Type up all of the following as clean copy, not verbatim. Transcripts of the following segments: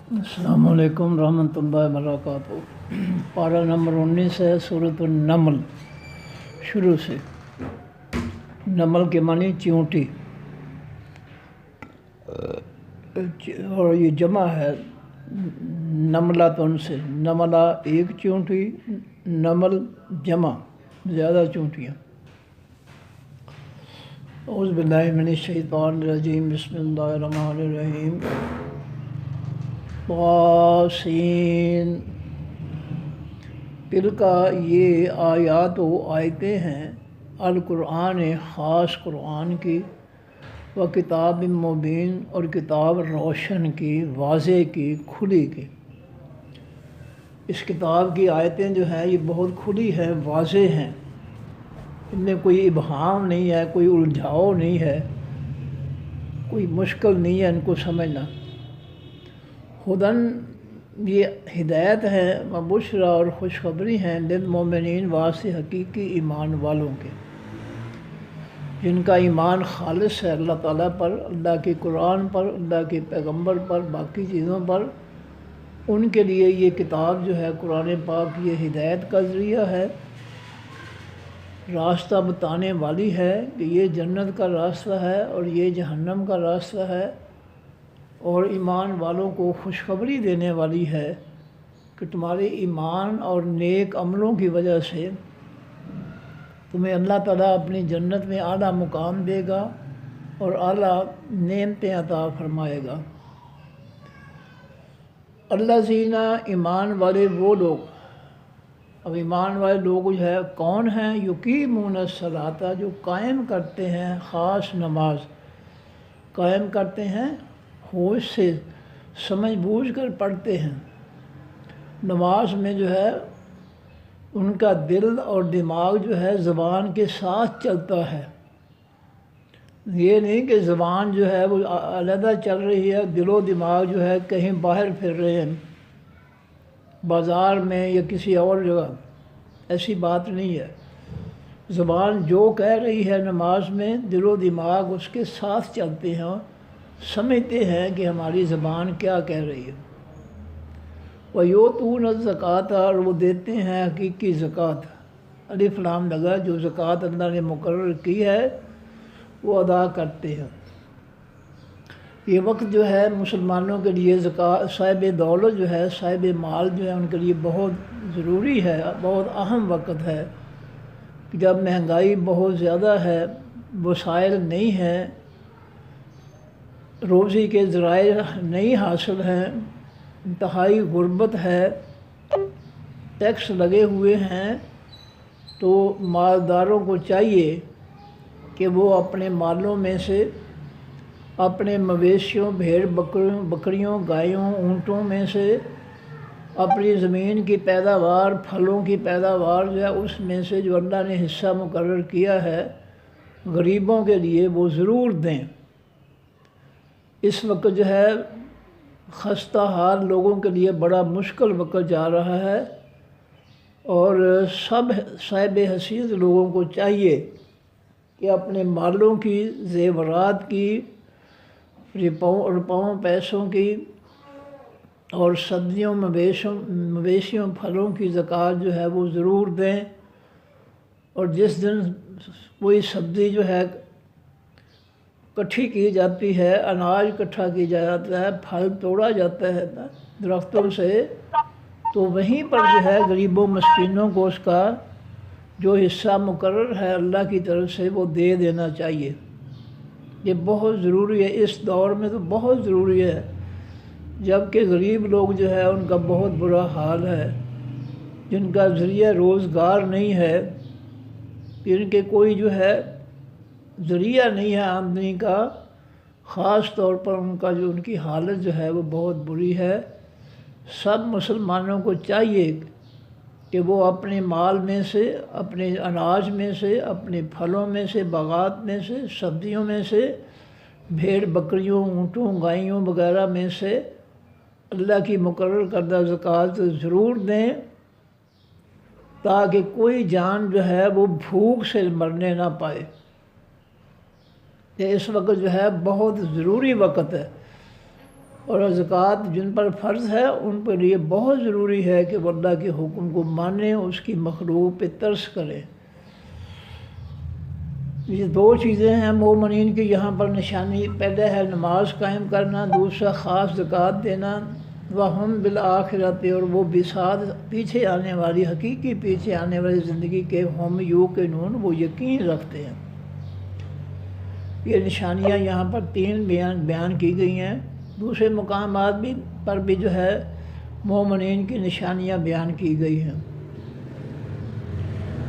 السلام علیکم ورحمۃ اللہ وبرکاتہ۔ پارہ نمبر 19 ہے، سورۃ النمل شروع سے۔ نمل کے معنی چیونٹی، اور یہ جمع ہے نملاتن سے۔ نملہ ایک چیونٹی، نمل جمع زیادہ چیونٹیاں۔ اعوذ باللہ من الشیطان الرجیم، بسم اللہ الرحمن الرحیم۔ طاسین، تلکا یہ آیات و آیتیں ہیں، القرآن خاص قرآن کی، و کتاب مبین اور کتاب روشن کی، واضح کی، کھلی کی۔ اس کتاب کی آیتیں جو ہیں یہ بہت کھلی ہیں، واضح ہیں، ان میں کوئی ابہام نہیں ہے، کوئی الجھاؤ نہیں ہے، کوئی مشکل نہیں ہے ان کو سمجھنا۔ ہدن، یہ ہدایت ہے، و بشریٰ اور خوشخبری ہیں، للمؤمنین واسطے حقیقی ایمان والوں کے، جن کا ایمان خالص ہے اللہ تعالیٰ پر، اللہ کے قرآن پر، اللہ کے پیغمبر پر، باقی چیزوں پر۔ ان کے لیے یہ کتاب جو ہے قرآن پاک یہ ہدایت کا ذریعہ ہے، راستہ بتانے والی ہے کہ یہ جنت کا راستہ ہے اور یہ جہنم کا راستہ ہے، اور ایمان والوں کو خوشخبری دینے والی ہے کہ تمہارے ایمان اور نیک عملوں کی وجہ سے تمہیں اللہ تعالیٰ اپنی جنت میں اعلیٰ مقام دے گا اور اعلیٰ نعمتیں عطا فرمائے گا۔ الذین، ایمان والے وہ لوگ، اب ایمان والے لوگ جو ہے کون ہیں؟ یقیمون الصلاۃ، جو قائم کرتے ہیں خاص نماز، قائم کرتے ہیں ہوش سے، سمجھ بوجھ کر پڑھتے ہیں۔ نماز میں جو ہے ان کا دل اور دماغ جو ہے زبان کے ساتھ چلتا ہے، یہ نہیں کہ زبان جو ہے وہ علیحدہ چل رہی ہے، دل و دماغ جو ہے کہیں باہر پھر رہے ہیں، بازار میں یا کسی اور جگہ، ایسی بات نہیں ہے۔ زبان جو کہہ رہی ہے نماز میں، دل و دماغ اس کے ساتھ چلتے ہیں، سمجھتے ہیں کہ ہماری زبان کیا کہہ رہی ہے۔ وَيُؤْتُونَ الزَّكَاةَ، اور وہ دیتے ہیں حقیقی زکوٰۃ، الف لام لگا، جو زکوٰۃ اللہ نے مقرر کی ہے وہ ادا کرتے ہیں۔ یہ وقت جو ہے مسلمانوں کے لیے صاحب دولت جو ہے، صاحب مال جو ہے، ان کے لیے بہت ضروری ہے، بہت اہم وقت ہے، جب مہنگائی بہت زیادہ ہے، وسائل نہیں ہیں، روزی کے ذرائع نہیں حاصل ہیں، انتہائی غربت ہے، ٹیکس لگے ہوئے ہیں، تو مالداروں کو چاہیے کہ وہ اپنے مالوں میں سے، اپنے مویشیوں، بھیڑ بکریوں، گایوں، اونٹوں میں سے، اپنی زمین کی پیداوار، پھلوں کی پیداوار جو ہے اس میں سے جو اللہ نے حصہ مقرر کیا ہے غریبوں کے لیے وہ ضرور دیں۔ اس وقت جو ہے خستہ حال لوگوں کے لیے بڑا مشکل وقت جا رہا ہے، اور سب صاحب حیثیت لوگوں کو چاہیے کہ اپنے مالوں کی، زیورات کی، روپوں پیسوں کی اور سبزیوں، مویشیوں، پھلوں کی زکوٰۃ جو ہے وہ ضرور دیں۔ اور جس دن کوئی سبزی جو ہے اکٹھی کی جاتی ہے، اناج اکٹھا کیا جاتا ہے، پھل توڑا جاتا ہے درختوں سے، تو وہیں پر جو ہے غریبوں مسکینوں کو اس کا جو حصہ مقرر ہے اللہ کی طرف سے وہ دے دینا چاہیے۔ یہ بہت ضروری ہے، اس دور میں تو بہت ضروری ہے، جب کہ غریب لوگ جو ہے ان کا بہت برا حال ہے، جن کا ذریعہ روزگار نہیں ہے، جن کے کوئی جو ہے ذریعہ نہیں ہے آمدنی کا، خاص طور پر ان کی حالت جو ہے وہ بہت بری ہے۔ سب مسلمانوں کو چاہیے کہ وہ اپنے مال میں سے، اپنے اناج میں سے، اپنے پھلوں میں سے، باغات میں سے، سبزیوں میں سے، بھیڑ بکریوں، اونٹوں، گائیوں وغیرہ میں سے اللہ کی مقرر کردہ زکوٰۃ ضرور دیں، تاکہ کوئی جان جو ہے وہ بھوک سے مرنے نہ پائے۔ یہ اس وقت جو ہے بہت ضروری وقت ہے، اور زکوٰۃ جن پر فرض ہے ان پر یہ بہت ضروری ہے کہ وہ اللہ کے حکم کو مانیں، اس کی مخلوق پہ ترس کریں۔ یہ دو چیزیں ہیں مومنین کی یہاں پر نشانی، پہلے ہے نماز قائم کرنا، دوسرا خاص زکوٰۃ دینا، وہم بالآخرت، اور وہ بساتھ پیچھے آنے والی، حقیقی پیچھے آنے والی زندگی کے ہم یوقنون، وہ یقین رکھتے ہیں۔ یہ نشانیاں یہاں پر تین بیان کی گئی ہیں، دوسرے مقامات پر بھی جو ہے مومنین کی نشانیاں بیان کی گئی ہیں۔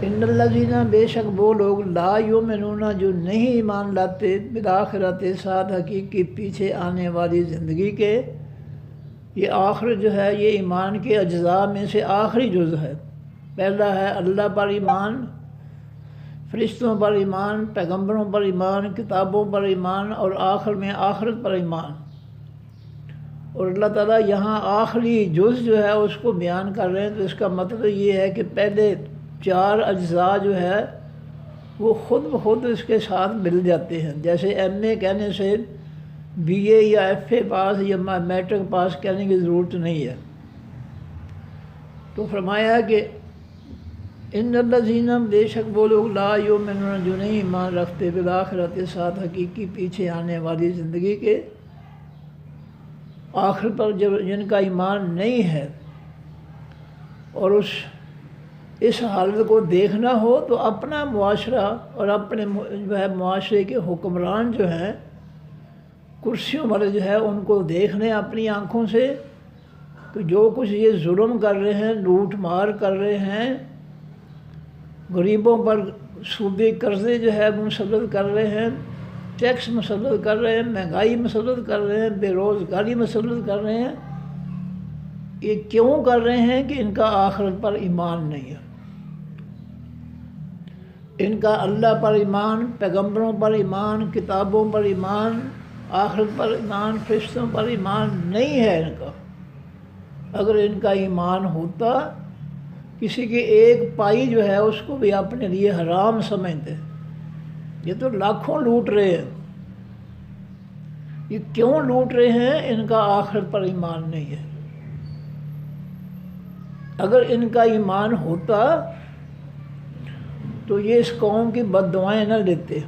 ان الذین، بے شک وہ لوگ، لا یؤمنون، جو نہیں ایمان لاتے، بالآخرت، ساتھ حقیقی پیچھے آنے والی زندگی کے۔ یہ آخر جو ہے یہ ایمان کے اجزاء میں سے آخری جز ہے۔ پہلا ہے اللہ پر ایمان، فرشتوں پر ایمان، پیغمبروں پر ایمان، کتابوں پر ایمان، اور آخر میں آخرت پر ایمان۔ اور اللہ تعالیٰ یہاں آخری جز جو ہے اس کو بیان کر رہے ہیں، تو اس کا مطلب یہ ہے کہ پہلے چار اجزاء جو ہے وہ خود بخود اس کے ساتھ مل جاتے ہیں۔ جیسے ایم اے کہنے سے بی اے یا ایف اے پاس یا میٹرک پاس کہنے کی ضرورت نہیں ہے۔ تو فرمایا کہ ان الذین، بے شک وہ لوگ، لا یؤمنون، جو نہیں ایمان رکھتے، بالآخرت، ساتھ حقیقی پیچھے آنے والی زندگی کے، آخر پر جن کا ایمان نہیں ہے، اور اس حالت کو دیکھنا ہو تو اپنا معاشرہ اور اپنے جو ہے معاشرے کے حکمران جو ہیں کرسیوں والے جو ہے ان کو دیکھنے اپنی آنکھوں سے کہ جو کچھ یہ ظلم کر رہے ہیں، لوٹ مار کر رہے ہیں، غریبوں پر سودی قرضے جو ہے مسلط کر رہے ہیں، ٹیکس مسلط کر رہے ہیں، مہنگائی مسلط کر رہے ہیں، بے روزگاری مسلط کر رہے ہیں، یہ کیوں کر رہے ہیں کہ ان کا آخرت پر ایمان نہیں ہے۔ ان کا اللہ پر ایمان، پیغمبروں پر ایمان، کتابوں پر ایمان، آخرت پر ایمان، فرشتوں پر ایمان نہیں ہے ان کا۔ اگر ان کا ایمان ہوتا، کسی کی ایک پائی جو ہے اس کو بھی اپنے لیے حرام سمجھتے۔ یہ تو لاکھوں لوٹ رہے ہیں، یہ کیوں لوٹ رہے ہیں؟ ان کا آخرت پر ایمان نہیں ہے۔ اگر ان کا ایمان ہوتا تو یہ اس قوم کی بد دعائیں نہ لیتے،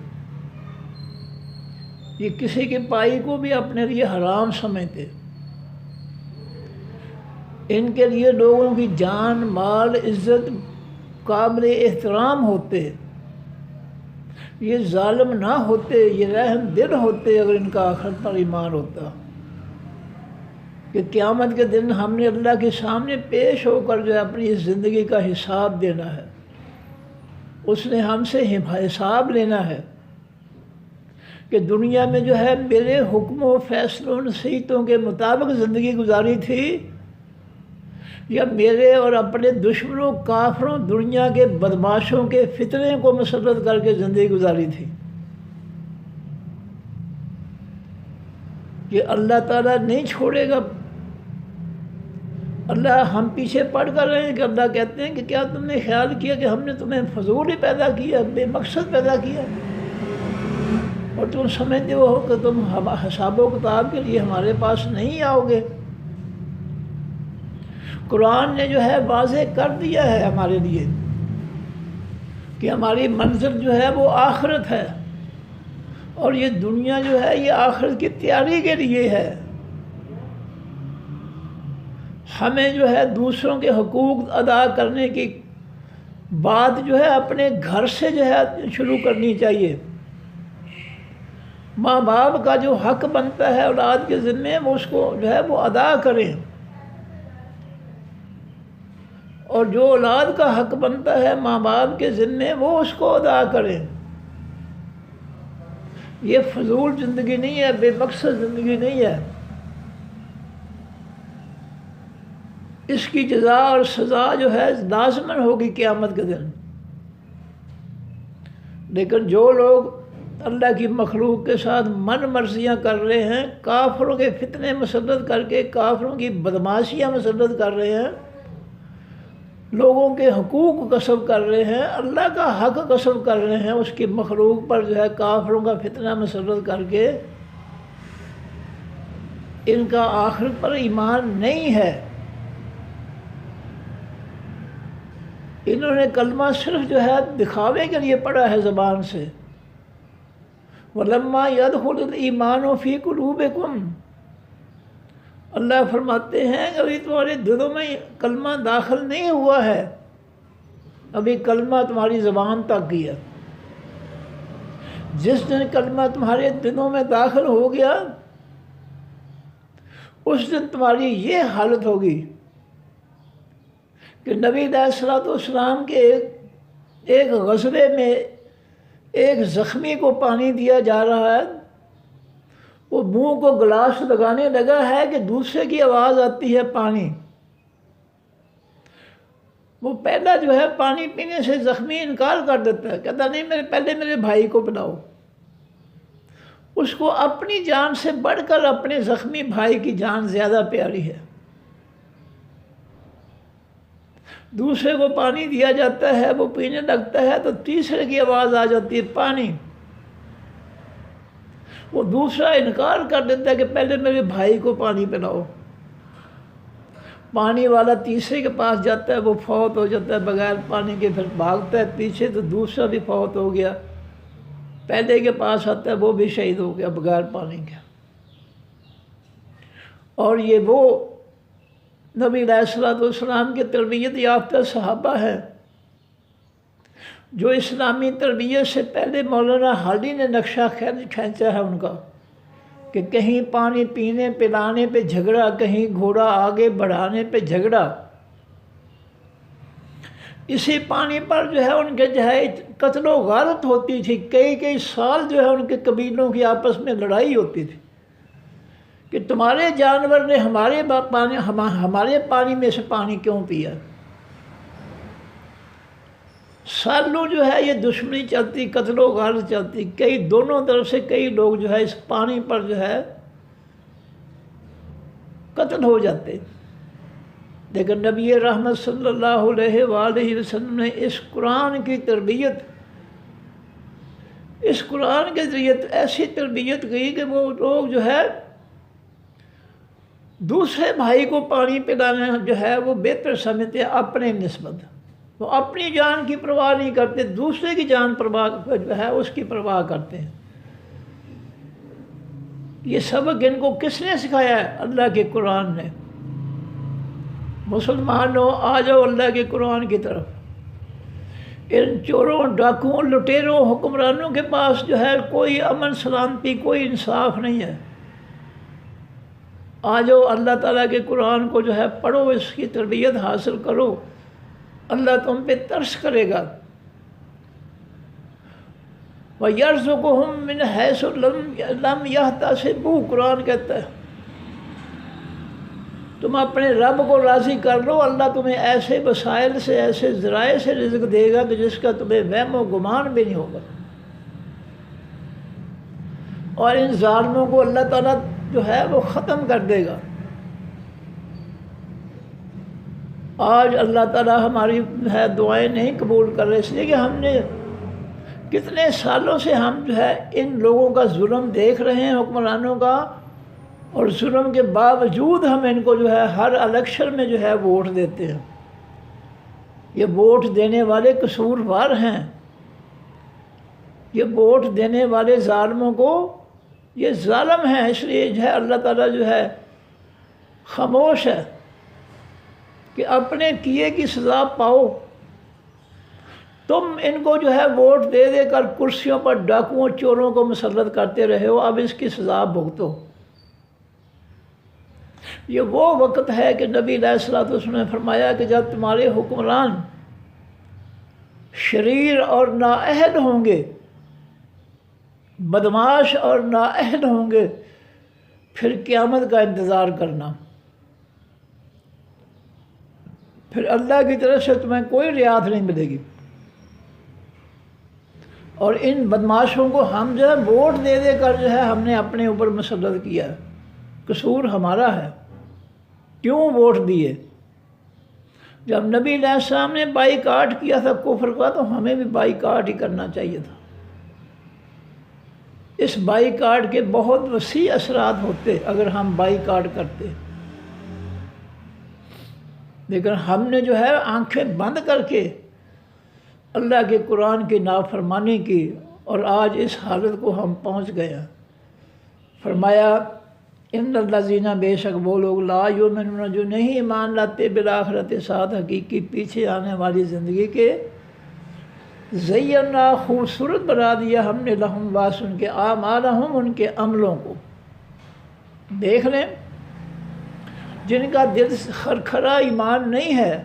یہ کسی کی پائی کو بھی اپنے لیے حرام سمجھتے۔ ان کے لیے لوگوں کی جان، مال، عزت قابل احترام ہوتے، یہ ظالم نہ ہوتے، یہ رحم دل ہوتے اگر ان کا آخرت پر ایمان ہوتا کہ قیامت کے دن ہم نے اللہ کے سامنے پیش ہو کر جو ہے اپنی اس زندگی کا حساب دینا ہے، اس نے ہم سے حساب لینا ہے کہ دنیا میں جو ہے میرے حکم و فیصلوں نصیحتوں کے مطابق زندگی گزاری تھی یا میرے اور اپنے دشمنوں، کافروں، دنیا کے بدماشوں کے فتنے کو مسلط کر کے زندگی گزاری تھی۔ یہ اللہ تعالیٰ نہیں چھوڑے گا۔ اللہ ہم پیچھے پڑ کر رہے ہیں کہ اللہ کہتے ہیں کہ کیا تم نے خیال کیا کہ ہم نے تمہیں فضول ہی پیدا کیا، بے مقصد پیدا کیا، اور تم سمجھتے ہو کہ تم حساب و کتاب کے لیے ہمارے پاس نہیں آؤ گے۔ قرآن نے جو ہے واضح کر دیا ہے ہمارے لیے کہ ہماری منزل جو ہے وہ آخرت ہے، اور یہ دنیا جو ہے یہ آخرت کی تیاری کے لیے ہے۔ ہمیں جو ہے دوسروں کے حقوق ادا کرنے کی بات جو ہے اپنے گھر سے جو ہے شروع کرنی چاہیے۔ ماں باپ کا جو حق بنتا ہے اولاد کے ذمے، وہ اس کو جو ہے وہ ادا کریں، اور جو اولاد کا حق بنتا ہے ماں باپ کے ذمے وہ اس کو ادا کریں۔ یہ فضول زندگی نہیں ہے، بے مقصد زندگی نہیں ہے۔ اس کی جزا اور سزا جو ہے لازماً ہوگی قیامت کے دن۔ لیکن جو لوگ اللہ کی مخلوق کے ساتھ من مرضیاں کر رہے ہیں، کافروں کے فتنے مسلط کر کے کافروں کی بدماشیاں مسلط کر رہے ہیں، لوگوں کے حقوق غصب کر رہے ہیں، اللہ کا حق غصب کر رہے ہیں، اس کی مخلوق پر جو ہے کافروں کا فتنہ مسلط کر کے، ان کا آخرت پر ایمان نہیں ہے، انہوں نے کلمہ صرف جو ہے دکھاوے کے لیے پڑھا ہے زبان سے۔ وَلَمَّا يَدْخُلُ الْإِيمَانُ فِي قُلُوبِكُمْ، اللہ فرماتے ہیں کہ ابھی تمہارے دلوں میں کلمہ داخل نہیں ہوا ہے، ابھی کلمہ تمہاری زبان تک گیا۔ جس دن کلمہ تمہارے دلوں میں داخل ہو گیا اس دن تمہاری یہ حالت ہوگی کہ نبی علیہ الصلوۃ والسلام کے ایک غزوے میں ایک زخمی کو پانی دیا جا رہا ہے، وہ منہ کو گلاس لگانے لگا ہے کہ دوسرے کی آواز آتی ہے پانی۔ وہ پہلا جو ہے پانی پینے سے زخمی انکار کر دیتا ہے، کہتا نہیں پہلے میرے بھائی کو پلاؤ۔ اس کو اپنی جان سے بڑھ کر اپنے زخمی بھائی کی جان زیادہ پیاری ہے۔ دوسرے کو پانی دیا جاتا ہے، وہ پینے لگتا ہے تو تیسرے کی آواز آ جاتی ہے پانی۔ وہ دوسرا انکار کر دیتا ہے کہ پہلے میرے بھائی کو پانی پلاؤ۔ پانی والا تیسرے کے پاس جاتا ہے، وہ فوت ہو جاتا ہے بغیر پانی کے، پھر بھاگتا ہے پیچھے تو دوسرا بھی فوت ہو گیا، پہلے کے پاس آتا ہے وہ بھی شہید ہو گیا بغیر پانی کے۔ اور یہ وہ نبی علیہ الصلوۃ والسلام کے تربیت یافتہ صحابہ ہیں جو اسلامی تربیت سے پہلے مولانا حالی نے نقشہ کھینچا ہے ان کا، کہ کہیں پانی پینے پلانے پہ جھگڑا، کہیں گھوڑا آگے بڑھانے پہ جھگڑا۔ اسی پانی پر جو ہے ان کے جو ہے قتل و غارت ہوتی تھی، کئی سال جو ہے ان کے قبیلوں کی آپس میں لڑائی ہوتی تھی کہ تمہارے جانور نے ہمارے پانی میں سے پانی کیوں پیا۔ سالوں جو ہے یہ دشمنی چلتی، قتل و غارت چلتی، دونوں طرف سے کئی لوگ جو ہے اس پانی پر جو ہے قتل ہو جاتے۔ لیکن نبی رحمت صلی اللہ علیہ وآلہ وسلم نے اس قرآن کی تربیت، اس قرآن کے ذریعے ایسی تربیت کی کہ وہ لوگ جو ہے دوسرے بھائی کو پانی پلانا جو ہے وہ بہتر سمجھتے ہیں اپنے نسبت۔ وہ اپنی جان کی پرواہ نہیں کرتے، دوسرے کی جان پرواہ جو ہے اس کی پرواہ کرتے ہیں۔ یہ سبق ان کو کس نے سکھایا ہے؟ اللہ کے قرآن نے۔ مسلمانوں آ جاؤ اللہ کے قرآن کی طرف۔ ان چوروں، ڈاکوؤں، لٹیروں، حکمرانوں کے پاس جو ہے کوئی امن سلامتی، کوئی انصاف نہیں ہے۔ آ جاؤ اللہ تعالیٰ کے قرآن کو جو ہے پڑھو، اس کی تربیت حاصل کرو، اللہ تم پہ ترس کرے گا۔ وَيَرْزُقُهُم مِّنْ حَيْثُ لَمْ يَحْتَسِبُوا، قرآن کہتا ہے تم اپنے رب کو راضی کر لو، اللہ تمہیں ایسے وسائل سے، ایسے ذرائع سے رزق دے گا کہ جس کا تمہیں وہم و گمان بھی نہیں ہوگا۔ اور ان ظالموں کو اللہ تعالیٰ جو ہے وہ ختم کر دے گا۔ آج اللہ تعالیٰ ہماری ہے دعائیں نہیں قبول کر رہے، اس لیے کہ ہم نے کتنے سالوں سے ہم جو ہے ان لوگوں کا ظلم دیکھ رہے ہیں، حکمرانوں کا، اور ظلم کے باوجود ہم ان کو جو ہے ہر الیکشن میں جو ہے ووٹ دیتے ہیں۔ یہ ووٹ دینے والے قصوروار ہیں، یہ ووٹ دینے والے ظالموں کو یہ ظالم ہیں، اس لیے جو ہے اللہ تعالیٰ جو ہے خاموش ہے کہ اپنے کیے کی سزا پاؤ۔ تم ان کو جو ہے ووٹ دے دے کر کرسیوں پر ڈاکوؤں، چوروں کو مسلط کرتے رہے ہو، اب اس کی سزا بھگتو۔ یہ وہ وقت ہے کہ نبی علیہ الصلوۃ والسلام نے فرمایا کہ جب تمہارے حکمران شریر اور نااہل ہوں گے، بدمعاش اور نااہل ہوں گے، پھر قیامت کا انتظار کرنا، پھر اللہ کی طرف سے تمہیں کوئی رعایت نہیں ملے گی۔ اور ان بدمعاشوں کو ہم جو ہے ووٹ دے دے کر جو ہے ہم نے اپنے اوپر مسلط کیا ہے، قصور ہمارا ہے۔ کیوں ووٹ دیے؟ جب نبی علیہ السلام نے بائیکاٹ کیا تھا کفر کا، تو ہمیں بھی بائیکاٹ ہی کرنا چاہیے تھا۔ اس بائی کاٹ کے بہت وسیع اثرات ہوتے اگر ہم بائی کاٹ کرتے، لیکن ہم نے جو ہے آنکھیں بند کر کے اللہ کے قرآن کی نافرمانی کی، اور آج اس حالت کو ہم پہنچ گئے ہیں۔ فرمایا ان الذین، بے شک وہ لوگ، لا یؤمنون، جو نہیں ایمان لاتے، بالآخرت، ساتھ حقیقی پیچھے آنے والی زندگی کے، زینا، خوبصورت بنا دیا ہم نے، لہم، واس، ان کے، اعمالہم، ان کے عملوں کو۔ دیکھ لیں جن کا دل کھرکھرا ایمان نہیں ہے،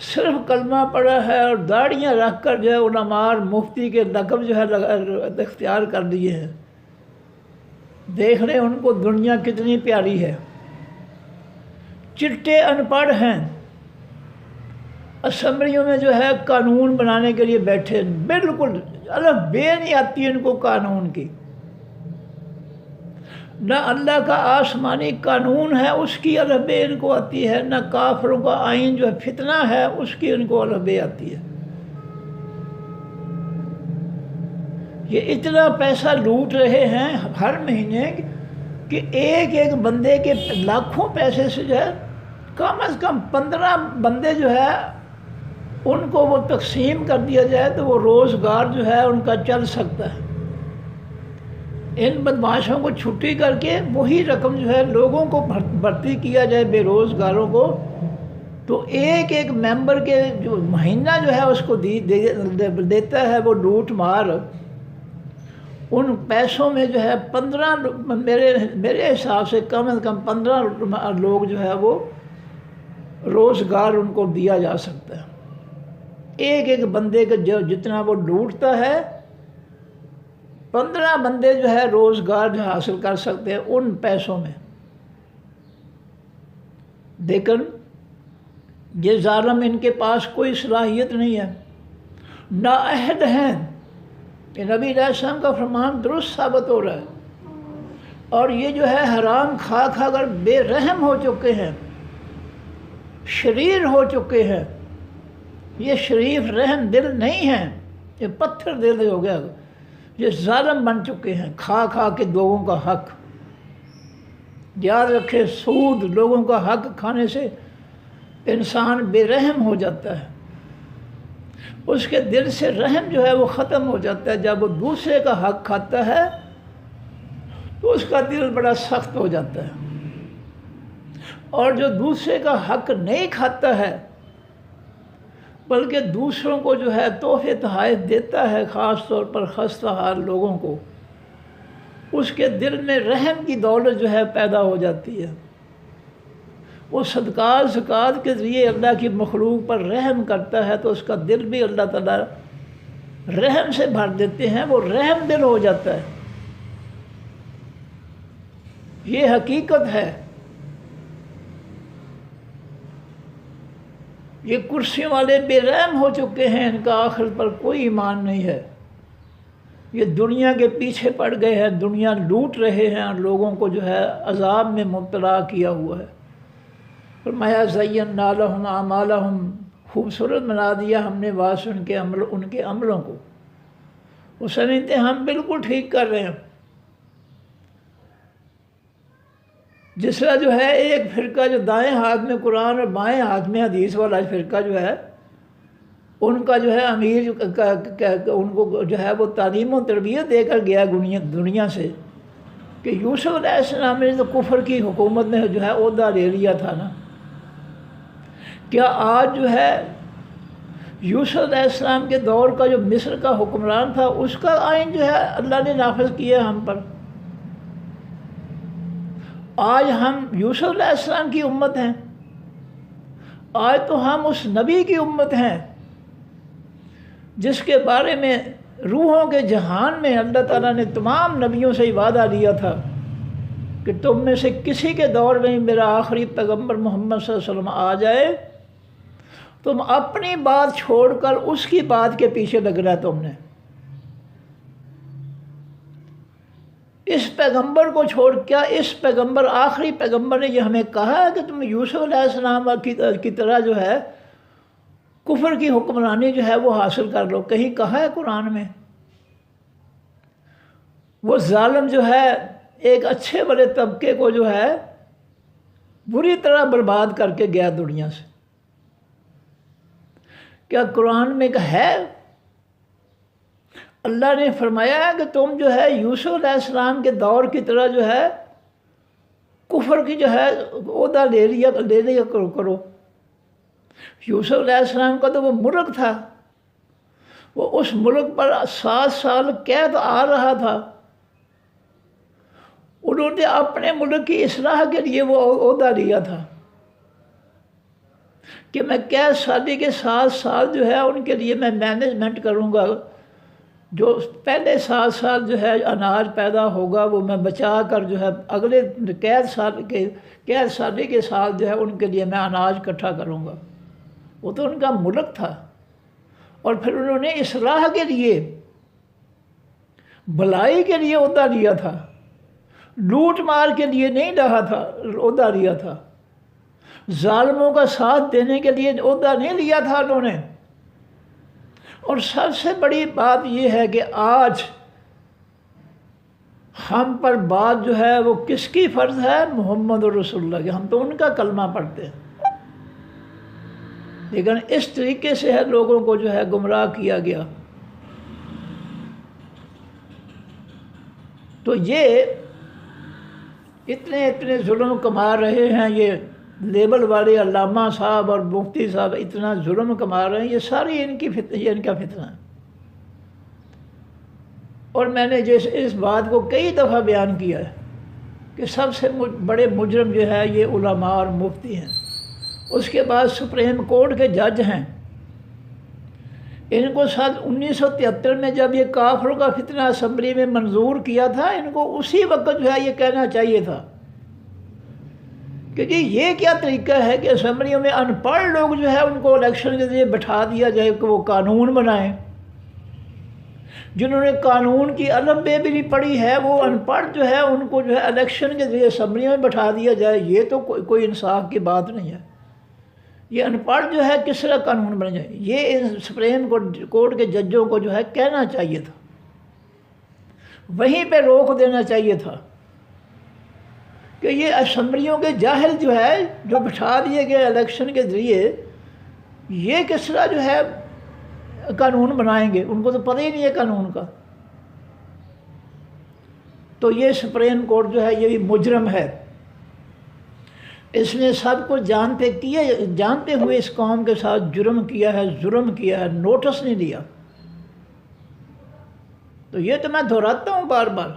صرف کلمہ پڑھا ہے اور داڑھیاں رکھ کر جو ہے علماء اور مفتی کے لقب جو ہے اختیار کر لیے ہیں، دیکھ لیں ان کو دنیا کتنی پیاری ہے۔ چٹے ان پڑھ ہیں، اسمبلیوں میں جو ہے قانون بنانے کے لیے بیٹھے، بالکل الف بے نہیں آتی ان کو قانون کی، نہ اللہ کا آسمانی قانون ہے اس کی الف بے ان کو آتی ہے، نہ کافروں کا آئین جو ہے فتنہ ہے اس کی ان کو الف بے آتی ہے۔ یہ اتنا پیسہ لوٹ رہے ہیں ہر مہینے کہ ایک ایک بندے کے لاکھوں پیسے سے جو ہے کم از کم 15 بندے جو ہے ان کو وہ تقسیم کر دیا جائے تو وہ روزگار جو ہے ان کا چل سکتا ہے۔ ان بدماشوں کو چھٹی کر کے وہی رقم جو ہے لوگوں کو بھرتی کیا جائے، بے روزگاروں کو، تو ایک ایک ممبر کے جو مہینہ جو ہے اس کو دیتا ہے وہ لوٹ مار، ان پیسوں میں جو ہے 15 میرے حساب سے کم از کم 15 لوگ جو ہے وہ روزگار ان کو دیا جا سکتا ہے۔ ایک ایک بندے کا جو جتنا وہ لوٹتا ہے 15 بندے جو ہے روزگار جو حاصل کر سکتے ہیں ان پیسوں میں۔ لیکن یہ ظالم، ان کے پاس کوئی صلاحیت نہیں ہے، نااہل ہیں۔ کہ نبی علیہ السلام کا فرمان درست ثابت ہو رہا ہے، اور یہ جو ہے حرام کھا کھا کر بے رحم ہو چکے ہیں، شریر ہو چکے ہیں۔ یہ شریف رحم دل نہیں ہیں، یہ پتھر دل ہو گیا، یہ ظالم بن چکے ہیں، کھا کھا کے لوگوں کا حق۔ یاد رکھے سود، لوگوں کا حق کھانے سے انسان بے رحم ہو جاتا ہے، اس کے دل سے رحم جو ہے وہ ختم ہو جاتا ہے۔ جب وہ دوسرے کا حق کھاتا ہے تو اس کا دل بڑا سخت ہو جاتا ہے، اور جو دوسرے کا حق نہیں کھاتا ہے بلکہ دوسروں کو جو ہے تحفے تحائف دیتا ہے، خاص طور پر خستہ حال لوگوں کو، اس کے دل میں رحم کی دولت جو ہے پیدا ہو جاتی ہے۔ وہ صدقات زکوٰۃ کے ذریعے اللہ کی مخلوق پر رحم کرتا ہے تو اس کا دل بھی اللہ تعالیٰ رحم سے بھر دیتے ہیں، وہ رحم دل ہو جاتا ہے۔ یہ حقیقت ہے۔ یہ کرسیوں والے بے رحم ہو چکے ہیں، ان کا آخرت پر کوئی ایمان نہیں ہے۔ یہ دنیا کے پیچھے پڑ گئے ہیں، دنیا لوٹ رہے ہیں اور لوگوں کو جو ہے عذاب میں مبتلا کیا ہوا ہے۔ فرمایا زینا لہم اعمالہم، خوبصورت بنا دیا ہم نے واس، ان کے عملوں کو۔ وہ سمجھتے ہیں ہم بالکل ٹھیک کر رہے ہیں۔ جس طرح جو ہے ایک فرقہ جو دائیں ہاتھ میں قرآن اور بائیں ہاتھ میں حدیث والا فرقہ جو ہے، ان کا جو ہے امیر ان کو جو ہے وہ تعلیم و تربیت دے کر گیا دنیا سے کہ یوسف علیہ السلام نے تو کفر کی حکومت میں جو ہے عہدہ لے لیا تھا نا، کیا آج جو ہے یوسف علیہ السلام کے دور کا جو مصر کا حکمران تھا اس کا آئین جو ہے اللہ نے نافذ کیا ہم پر؟ آج ہم یوسف علیہ السلام کی امت ہیں، آج تو ہم اس نبی کی امت ہیں جس کے بارے میں روحوں کے جہان میں اللہ تعالیٰ نے تمام نبیوں سے وعدہ لیا تھا کہ تم میں سے کسی کے دور میں میرا آخری پیغمبر محمد صلی اللہ علیہ وسلم آ جائے، تم اپنی بات چھوڑ کر اس کی بات کے پیچھے لگنا ہے تم نے۔ اس پیغمبر کو چھوڑ، کیا اس پیغمبر آخری پیغمبر نے یہ ہمیں کہا ہے کہ تم یوسف علیہ السلام کی طرح جو ہے کفر کی حکمرانی جو ہے وہ حاصل کر لو؟ کہیں کہا ہے قرآن میں؟ وہ ظالم جو ہے ایک اچھے بڑے طبقے کو جو ہے بری طرح برباد کر کے گیا دنیا سے۔ کیا قرآن میں ہے؟ اللہ نے فرمایا ہے کہ تم جو ہے یوسف علیہ السلام کے دور کی طرح جو ہے کفر کی جو ہے عہدہ لے لیا کرو۔ یوسف علیہ السلام کا تو وہ ملک تھا، وہ اس ملک پر 7 سال قید آ رہا تھا، انہوں نے اپنے ملک کی اصلاح کے لیے وہ عہدہ لیا تھا کہ میں قید سالی کے 7 سال جو ہے ان کے لیے میں مینجمنٹ کروں گا، جو پہلے 7 سال جو ہے اناج پیدا ہوگا وہ میں بچا کر جو ہے اگلے قید سالی کے سال جو ہے ان کے لیے میں اناج اکٹھا کروں گا۔ وہ تو ان کا ملک تھا، اور پھر انہوں نے اصلاح کے لیے، بھلائی کے لیے عہدہ لیا تھا، لوٹ مار کے لیے نہیں رہا تھا، عہدہ لیا تھا، ظالموں کا ساتھ دینے کے لیے عہدہ نہیں لیا تھا انہوں نے۔ اور سب سے بڑی بات یہ ہے کہ آج ہم پر بات جو ہے وہ کس کی فرض ہے؟ محمد رسول اللہ کی۔ ہم تو ان کا کلمہ پڑھتے ہیں، لیکن اس طریقے سے ہے لوگوں کو جو ہے گمراہ کیا گیا۔ تو یہ اتنے ظلم کما رہے ہیں، یہ لیبل والے علامہ صاحب اور مفتی صاحب اتنا ظلم کما رہے ہیں، یہ ساری ان کا فتنہ ہے۔ اور میں نے اس بات کو کئی دفعہ بیان کیا ہے کہ سب سے بڑے مجرم جو ہے یہ علماء اور مفتی ہیں، اس کے بعد سپریم کورٹ کے جج ہیں۔ ان کو سال 1973 میں جب یہ کافروں کا فتنہ اسمبلی میں منظور کیا تھا، ان کو اسی وقت جو ہے یہ کہنا چاہیے تھا کہ جی یہ کیا طریقہ ہے کہ اسمبلیوں میں ان پڑھ لوگ جو ہے ان کو الیکشن کے ذریعے بٹھا دیا جائے کہ وہ قانون بنائیں۔ جنہوں نے قانون کی الف بے بھی نہیں پڑھی ہے، وہ ان پڑھ جو ہے ان کو جو ہے الیکشن کے ذریعے اسمبلیوں میں بٹھا دیا جائے، یہ تو کوئی انصاف کی بات نہیں ہے۔ یہ ان پڑھ جو ہے کس طرح قانون بن جائے، یہ سپریم کورٹ کے ججوں کو جو ہے کہنا چاہیے تھا، وہیں پہ روک دینا چاہیے تھا کہ یہ اسمبلیوں کے جاہل جو ہے جو بٹھا دیے گئے الیکشن کے ذریعے، یہ کس طرح جو ہے قانون بنائیں گے، ان کو تو پتہ ہی نہیں ہے قانون کا۔ تو یہ سپریم کورٹ جو ہے یہ بھی مجرم ہے، اس نے سب کو جانتے ہوئے اس قوم کے ساتھ جرم کیا ہے، ظلم کیا ہے، نوٹس نہیں دیا۔ تو یہ تو میں دہراتا ہوں بار بار،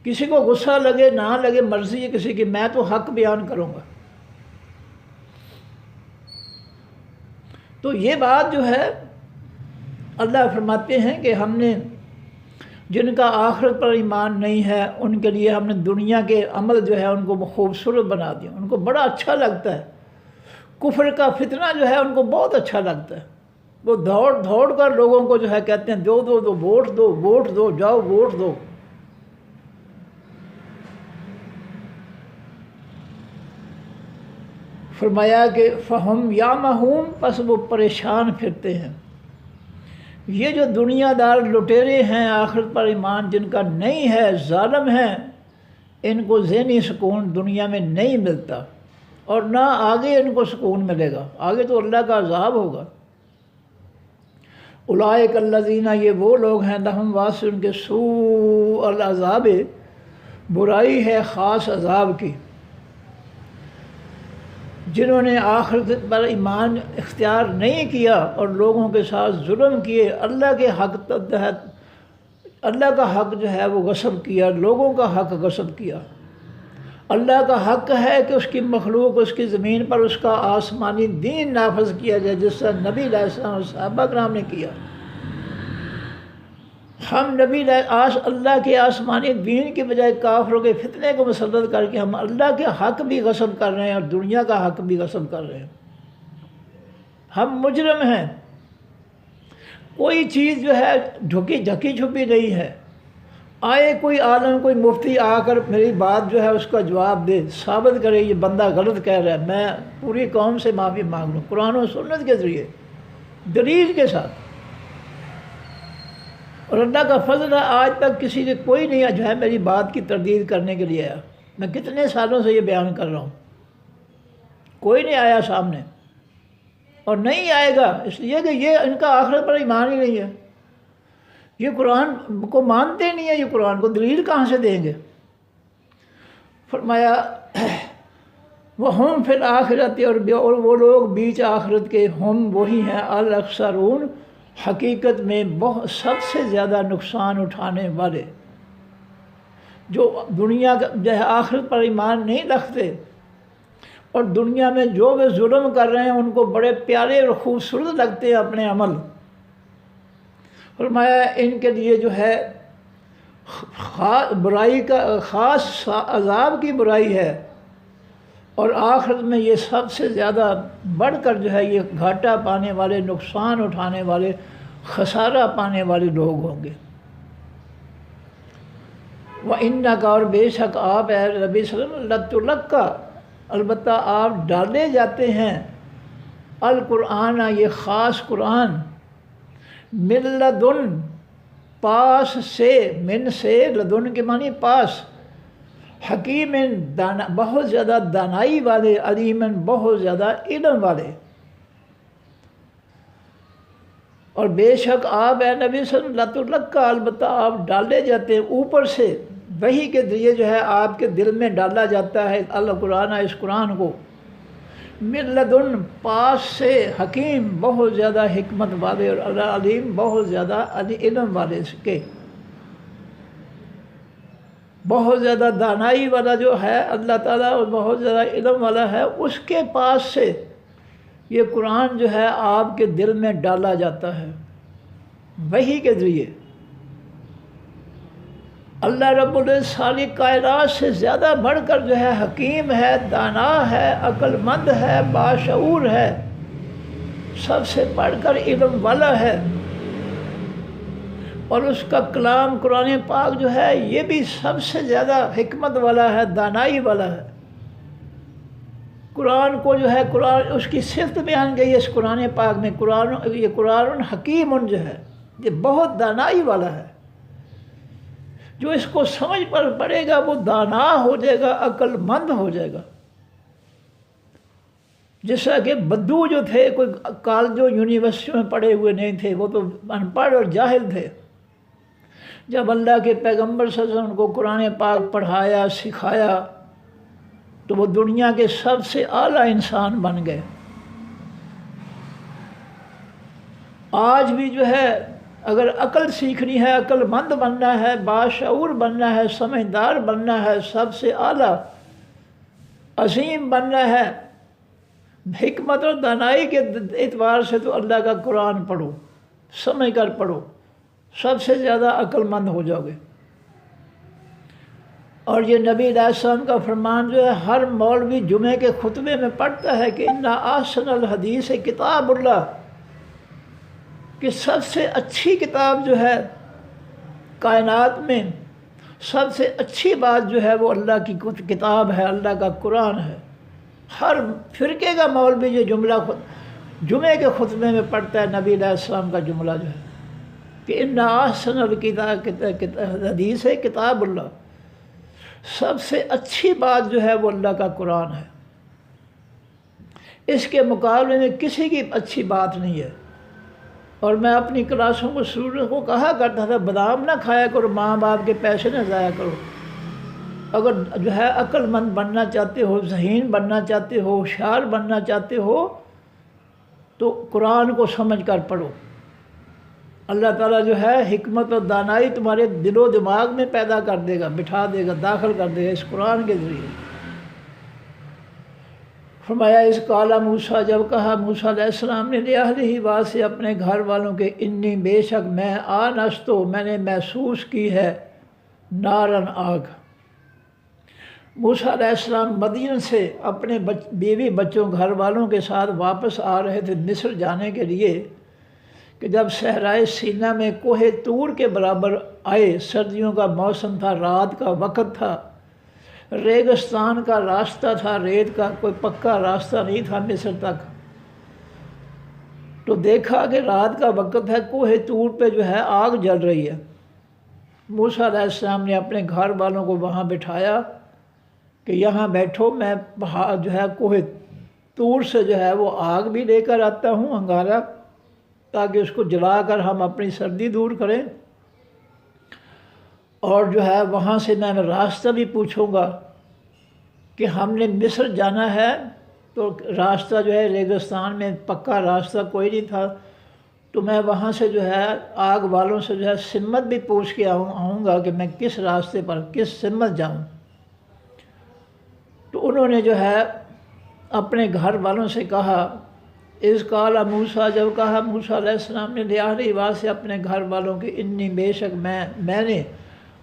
کسی کو غصہ لگے نہ لگے مرضی ہے کسی کی، میں تو حق بیان کروں گا۔ تو یہ بات جو ہے اللہ فرماتے ہیں کہ ہم نے جن کا آخرت پر ایمان نہیں ہے ان کے لیے ہم نے دنیا کے عمل جو ہے ان کو خوبصورت بنا دیا، ان کو بڑا اچھا لگتا ہے۔ کفر کا فتنہ جو ہے ان کو بہت اچھا لگتا ہے، وہ دوڑ کر لوگوں کو جو ہے کہتے ہیں دو ووٹ دو، جاؤ ووٹ دو۔ فرمایا کہ فہم یا محوم، پس وہ پریشان پھرتے ہیں۔ یہ جو دنیا دار لٹیرے ہیں آخرت پر ایمان جن کا نہیں ہے، ظالم ہیں، ان کو ذہنی سکون دنیا میں نہیں ملتا، اور نہ آگے ان کو سکون ملے گا، آگے تو اللہ کا عذاب ہوگا۔ اولئک الذین، یہ وہ لوگ ہیں، لہم واسع ان کے سوء العذاب، برائی ہے خاص عذاب کی، جنہوں نے آخرت پر ایمان اختیار نہیں کیا اور لوگوں کے ساتھ ظلم کیے، اللہ کے حق تحت اللہ کا حق جو ہے وہ غصب کیا، لوگوں کا حق غصب کیا۔ اللہ کا حق ہے کہ اس کی مخلوق، اس کی زمین پر اس کا آسمانی دین نافذ کیا جائے، جس سے نبی علیہ السلام اور صحابہ کرام نے کیا۔ ہم اللہ کے آسمانی دین کے بجائے کافروں کے فتنے کو مسلط کر کے ہم اللہ کے حق بھی غصب کر رہے ہیں اور دنیا کا حق بھی غصب کر رہے ہیں۔ ہم مجرم ہیں، کوئی چیز جو ہے ڈھکی چھپی نہیں ہے۔ آئے کوئی عالم، کوئی مفتی آ کر میری بات جو ہے اس کا جواب دے، ثابت کرے یہ بندہ غلط کہہ رہا ہے، میں پوری قوم سے معافی مانگ لوں قرآن و سنت کے ذریعے، دلیل کے ساتھ۔ اور اللہ کا فضل ہے آج تک کسی نے کوئی نہیں جو ہے میری بات کی تردید کرنے کے لیے آیا. میں کتنے سالوں سے یہ بیان کر رہا ہوں، کوئی نہیں آیا سامنے، اور نہیں آئے گا، اس لیے کہ یہ ان کا آخرت پر ایمان ہی نہیں ہے. یہ قرآن کو مانتے نہیں ہیں، یہ قرآن کو دلیل کہاں سے دیں گے؟ فرمایا وَهُمْ فِي الْآخِرَةِ، اور وہ لوگ بیچ آخرت کے، ہم وہی ہیں الاخسرون، حقیقت میں سب سے زیادہ نقصان اٹھانے والے. جو دنیا کا جو ہے آخرت پر ایمان نہیں رکھتے اور دنیا میں جو وہ ظلم کر رہے ہیں ان کو بڑے پیارے اور خوبصورت لگتے ہیں اپنے عمل. فرمایا ان کے لیے جو ہے برائی کا خاص عذاب کی برائی ہے، اور آخرت میں یہ سب سے زیادہ بڑھ کر جو ہے یہ گھاٹا پانے والے، نقصان اٹھانے والے، خسارہ پانے والے لوگ ہوں گے. وَإِنَّكَ، اور بے شک آپ اے نبی صلی اللہ علیہ وسلم، لَتُلَقَّى، البتہ آپ ڈالے جاتے ہیں، القرآن، یہ خاص قرآن، من لدن، پاس سے، من سے، لدن کے معنی پاس، حکیم، بہت زیادہ دانائی والے، علیم، بہت زیادہ علم والے. اور بے شک آپ اے نبی صلی اللہ علیہ وسلم، لَتُلَقَّى، البتہ آپ ڈالے جاتے ہیں اوپر سے، وحی کے ذریعے جو ہے آپ کے دل میں ڈالا جاتا ہے القرآن، اس قرآن کو، من لدن، پاس سے، حکیم، بہت زیادہ حکمت والے، اور علیم، بہت زیادہ علم والے کے، بہت زیادہ دانائی والا جو ہے اللہ تعالیٰ، اور بہت زیادہ علم والا ہے، اس کے پاس سے یہ قرآن جو ہے آپ کے دل میں ڈالا جاتا ہے وحی کے ذریعے. اللہ رب العزت ساری کائنات سے زیادہ بڑھ کر جو ہے حکیم ہے، دانا ہے، عقل مند ہے، باشعور ہے، سب سے بڑھ کر علم والا ہے. اور اس کا کلام قرآن پاک جو ہے یہ بھی سب سے زیادہ حکمت والا ہے، دانائی والا ہے. قرآن کو جو ہے، قرآن اس کی صفت بیان گئی ہے اس قرآن پاک میں، یہ قرآن حکیم جو ہے یہ بہت دانائی والا ہے. جو اس کو سمجھ پر پڑے گا وہ دانا ہو جائے گا، عقل مند ہو جائے گا. جیسا کہ بدو جو تھے، کوئی کالجوں یونیورسٹیوں میں پڑھے ہوئے نہیں تھے، وہ تو ان پڑھ اور جاہل تھے. جب اللہ کے پیغمبر صلی اللہ علیہ وسلم کو قرآن پاک پڑھایا، سکھایا، تو وہ دنیا کے سب سے اعلیٰ انسان بن گئے. آج بھی جو ہے اگر عقل سیکھنی ہے، عقل مند بننا ہے، باشعور بننا ہے، سمجھدار بننا ہے، سب سے اعلیٰ عظیم بننا ہے، حکمت اور دانائی کے اعتبار سے، تو اللہ کا قرآن پڑھو، سمجھ کر پڑھو، سب سے زیادہ عقل مند ہو جاؤ گے. اور یہ نبی علیہ السلام کا فرمان جو ہے ہر مولوی جمعے کے خطبے میں پڑھتا ہے کہ اِنَّ أَحْسَنَ الْحَدِيثِ کتاب اللہ، کہ سب سے اچھی کتاب جو ہے کائنات میں، سب سے اچھی بات جو ہے وہ اللہ کی کتاب ہے، اللہ کا قرآن ہے. ہر فرقے کا مولوی یہ جملہ جمعے کے خطبے میں پڑھتا ہے، نبی علیہ السلام کا جملہ جو ہے کہ اِنَّ أَحْسَنَ الْحَدِيثِ کتاب اللہ، سب سے اچھی بات جو ہے وہ اللہ کا قرآن ہے. اس کے مقابلے میں کسی کی اچھی بات نہیں ہے. اور میں اپنی کلاسوں کو اسٹوڈنٹ کو کہا کرتا تھا، بادام نہ کھایا کرو، ماں باپ کے پیسے نہ ضائع کرو. اگر جو ہے عقل مند بننا چاہتے ہو، ذہین بننا چاہتے ہو، ہوشیار بننا چاہتے ہو، تو قرآن کو سمجھ کر پڑھو. اللہ تعالیٰ جو ہے حکمت اور دانائی تمہارے دل و دماغ میں پیدا کر دے گا، بٹھا دے گا، داخل کر دے گا اس قرآن کے ذریعے. فرمایا اس قال موسیٰ، جب کہا موسیٰ علیہ السلام نے لِأَهْلِهِ، بات سے اپنے گھر والوں کے، انی، بے شک میں، آنستو، میں نے محسوس کی ہے، نارن، آگ. موسیٰ علیہ السلام مدین سے اپنے بیوی بچوں، گھر والوں کے ساتھ واپس آ رہے تھے مصر جانے کے لیے، کہ جب صحرائے سینا میں کوہ طور کے برابر آئے، سردیوں کا موسم تھا، رات کا وقت تھا، ریگستان کا راستہ تھا، ریت کا کوئی پکا راستہ نہیں تھا مصر تک. تو دیکھا کہ رات کا وقت ہے، کوہ طور پہ جو ہے آگ جل رہی ہے۔ موسیٰ علیہ السلام نے اپنے گھر والوں کو وہاں بٹھایا کہ یہاں بیٹھو، میں جو ہے کوہ طور سے جو ہے وہ آگ بھی لے کر آتا ہوں، انگارہ، تاکہ اس کو جلا کر ہم اپنی سردی دور کریں، اور جو ہے وہاں سے میں راستہ بھی پوچھوں گا کہ ہم نے مصر جانا ہے، تو راستہ جو ہے ریگستان میں پکا راستہ کوئی نہیں تھا، تو میں وہاں سے جو ہے آگ والوں سے جو ہے سمت بھی پوچھ کے آؤں گا کہ میں کس راستے پر کس سمت جاؤں۔ تو انہوں نے جو ہے اپنے گھر والوں سے کہا، اذ قال موسیٰ، جب کہا موسیٰ علیہ السلام نے لأہلہ آواز سے اپنے گھر والوں کی، انی بے شک میں نے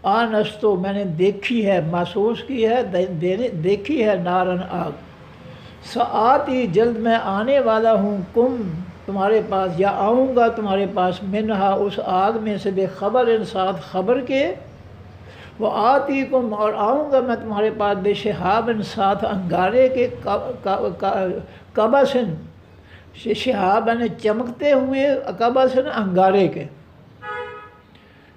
آنستو، میں نے دیکھی ہے، محسوس کی ہے، دیکھی ہے، نارن آگ، سآتی جلد میں آنے والا ہوں، کم تمہارے پاس، یا آؤں گا تمہارے پاس، منہا اس آگ میں سے، بے خبر ساتھ خبر کے، وہ آتی کم اور آؤں گا میں تمہارے پاس، بے شہاب ساتھ انگارے کے، قبسن شہاب نے چمکتے ہوئے، قبسن انگارے کے۔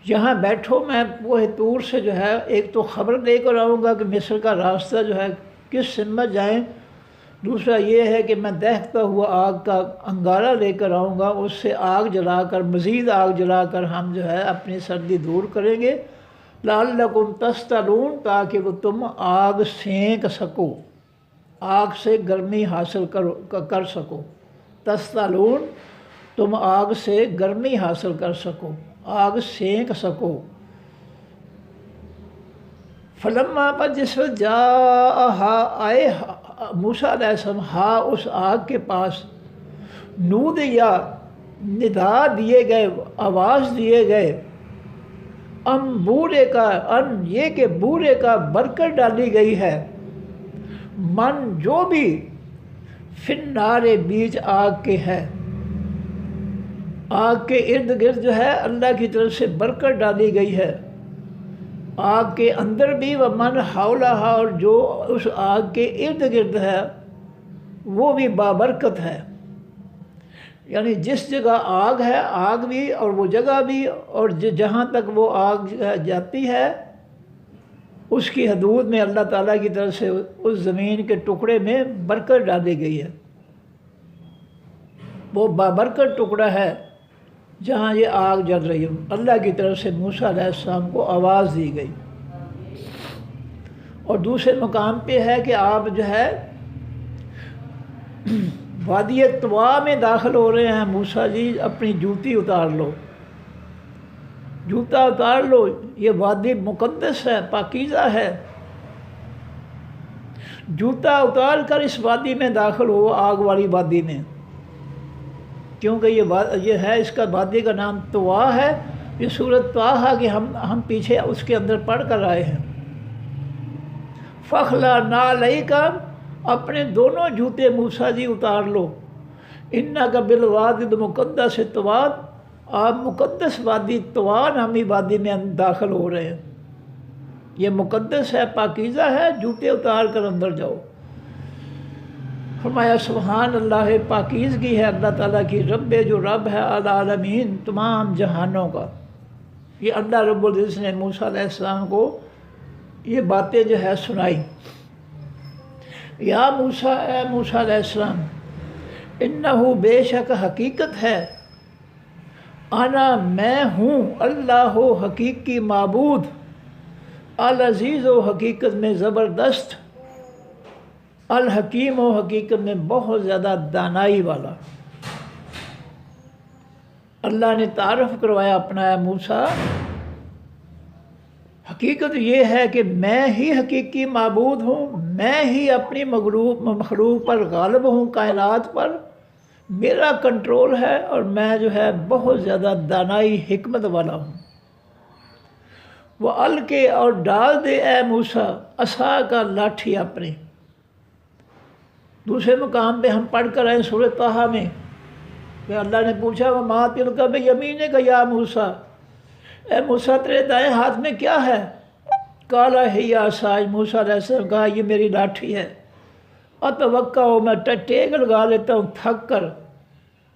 یہاں بیٹھو، میں کوہ طور سے جو ہے ایک تو خبر لے کر آؤں گا کہ مصر کا راستہ جو ہے کس سمت جائیں، دوسرا یہ ہے کہ میں دہتا ہوا آگ کا انگارہ لے کر آؤں گا، اس سے آگ جلا کر، مزید آگ جلا کر ہم جو ہے اپنی سردی دور کریں گے، لعلکم تستلون، تاکہ وہ تم آگ سینک سکو، آگ سے گرمی حاصل کر سکو، تستلون تم آگ سے گرمی حاصل کر سکو، آگ سینک سکو۔ فلما پر جس وقت آئے موسیٰ علیہ السلام، اس آگ کے پاس، نودیا ندا دیے گئے، آواز دیے گئے، بورے کا، یہ کہ بورے کا برکت ڈالی گئی ہے، من جو بھی، فنار بیچ آگ کے ہے، آگ کے ارد گرد جو ہے اللہ کی طرف سے برکت ڈالی گئی ہے، آگ کے اندر بھی، ومن حولہا، اور جو اس آگ کے ارد گرد ہے وہ بھی بابرکت ہے، یعنی جس جگہ آگ ہے، آگ بھی اور وہ جگہ بھی، اور جہاں تک وہ آگ جاتی ہے اس کی حدود میں اللہ تعالیٰ کی طرف سے اس زمین کے ٹکڑے میں برکت ڈالی گئی ہے، وہ بابرکت ٹکڑا ہے جہاں یہ آگ جل رہی ہے۔ اللہ کی طرف سے موسیٰ علیہ السلام کو آواز دی گئی۔ اور دوسرے مقام پہ ہے کہ آپ جو ہے وادی طوا میں داخل ہو رہے ہیں، موسیٰ جی اپنی جوتی اتار لو، جوتا اتار لو، یہ وادی مقدس ہے، پاکیزہ ہے، جوتا اتار کر اس وادی میں داخل ہو، آگ والی وادی میں، کیونکہ یہ ہے، اس کا وادی کا نام طوا ہے، یہ سورۃ طٰہٰ کہ ہم پیچھے اس کے اندر پڑھ کر آئے ہیں۔ فخلا نعلیک، اپنے دونوں جوتے موسیٰ جی اتار لو، انک بالوادی المقدس طوا، آپ مقدس وادی طوا نامی وادی میں داخل ہو رہے ہیں، یہ مقدس ہے، پاکیزہ ہے، جوتے اتار کر اندر جاؤ۔ فرمایا سبحان اللہ، پاکیزگی ہے اللہ تعالیٰ کی، رب جو رب ہے العالمین، تمام جہانوں کا۔ یہ اللہ رب العزت نے موسیٰ علیہ السلام کو یہ باتیں جو ہے سنائی۔ یا موسیٰ، اے موسیٰ علیہ السلام، انہو بے شک حقیقت ہے، انا میں ہوں، اللہ حقیقی معبود، العزیز و حقیقت میں زبردست، الحکیم و حقیقت میں بہت زیادہ دانائی والا۔ اللہ نے تعارف کروایا اپنا، اے موسیٰ حقیقت یہ ہے کہ میں ہی حقیقی معبود ہوں، میں ہی اپنی مخلوق پر غالب ہوں، کائنات پر میرا کنٹرول ہے، اور میں جو ہے بہت زیادہ دانائی حکمت والا ہوں۔ وہ الکے، اور ڈال دے اے موسیٰ، عصا کا، لاٹھی اپنی۔ دوسرے مقام پہ ہم پڑھ کر آئے سورۃ طٰہٰ میں کہ اللہ نے پوچھا وما تلک بیمینک یا موسیٰ، اے موسیٰ تیرے دائیں ہاتھ میں کیا ہے؟ قال ہی عصائی، موسیٰ علیہ السلام کہا یہ میری لاٹھی ہے، اتوکا، میں ٹیک لگا لیتا ہوں تھک کر،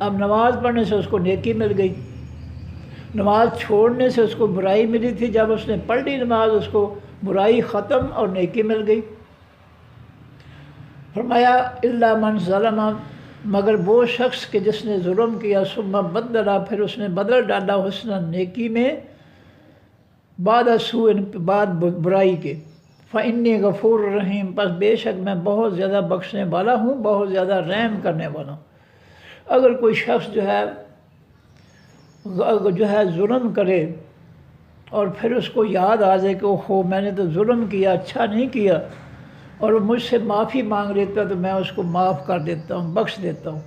اب نماز پڑھنے سے اس کو نیکی مل گئی، نماز چھوڑنے سے اس کو برائی ملی تھی، جب اس نے پڑھ لی نماز اس کو برائی ختم اور نیکی مل گئی۔ فرمایا الا من ظلم، مگر وہ شخص کہ جس نے ظلم کیا، ثم بدل، پھر اس نے بدل ڈالا حسنا نیکی میں، بعد سوء، بعد برائی کے، فإنی غفور رحیم، پس بے شک میں بہت زیادہ بخشنے والا ہوں، بہت زیادہ رحم کرنے والا ہوں۔ اگر کوئی شخص جو ہے ظلم کرے اور پھر اس کو یاد آ جائے کہ اوہو میں نے تو ظلم کیا، اچھا نہیں کیا، اور وہ مجھ سے معافی مانگ لیتا تو میں اس کو معاف کر دیتا ہوں، بخش دیتا ہوں۔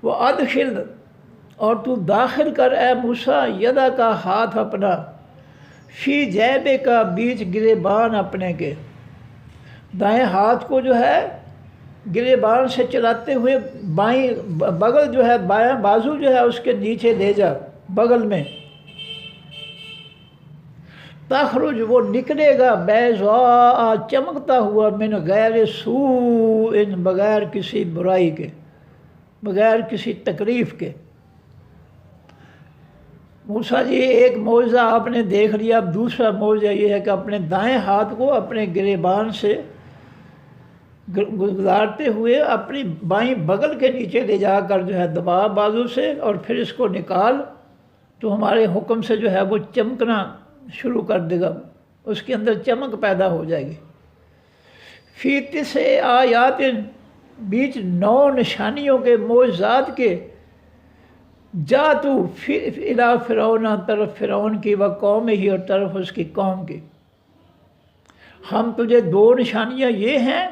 وہ ادخل، اور تو داخل کر اے موسیٰ، یدا کا ہاتھ اپنا، فی جیبے کا بیچ گریبان اپنے کے، دائیں ہاتھ کو جو ہے گریبان سے چلاتے ہوئے بائیں بغل جو ہے، بایاں بازو جو ہے اس کے نیچے لے جا، بغل میں، تخرج، وہ نکلے گا، بیضاء، چمکتا ہوا، من غیر سوء، بغیر کسی برائی کے، بغیر کسی تکلیف کے۔ موسیٰ جی ایک معجزہ آپ نے دیکھ لیا، اب دوسرا معجزہ یہ ہے کہ اپنے دائیں ہاتھ کو اپنے گریبان سے گزارتے ہوئے اپنی بائیں بغل کے نیچے لے جا کر جو ہے دبا بازو سے، اور پھر اس کو نکال تو ہمارے حکم سے جو ہے وہ چمکنا شروع کر دے گا، اس کے اندر چمک پیدا ہو جائے گی۔ فی تسع آیات، بیچ 9 نشانیوں کے، معجزات کے، جا تو الی فرعون، طرف فرعون کی، و قوم ہی، اور طرف اس کی قوم کی، ہم تجھے 2 نشانیاں یہ ہیں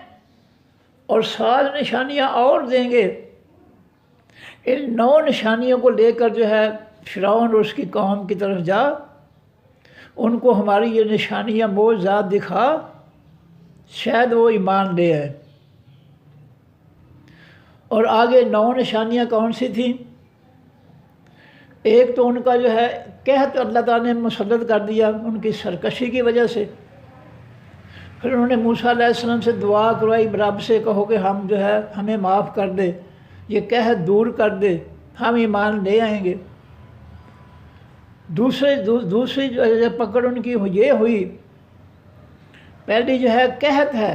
اور 7 نشانیاں اور دیں گے۔ ان 9 نشانیوں کو لے کر جو ہے فرعون اور اس کی قوم کی طرف جا، ان کو ہماری یہ نشانیاں معجزات دکھا، شاید وہ ایمان لے آئے۔ اور آگے 9 نشانیاں کون سی تھیں؟ ایک تو ان کا جو ہے قحط اللہ تعالیٰ نے مسلط کر دیا ان کی سرکشی کی وجہ سے۔ پھر انہوں نے موسیٰ علیہ السلام سے دعا کروائی، رب سے کہو کہ ہم جو ہے ہمیں معاف کر دے، یہ قحط دور کر دے، ہم ایمان لے آئیں گے۔ دوسری جو ہے پکڑ ان کی یہ ہوئی، پہلی جو ہے قحط ہے،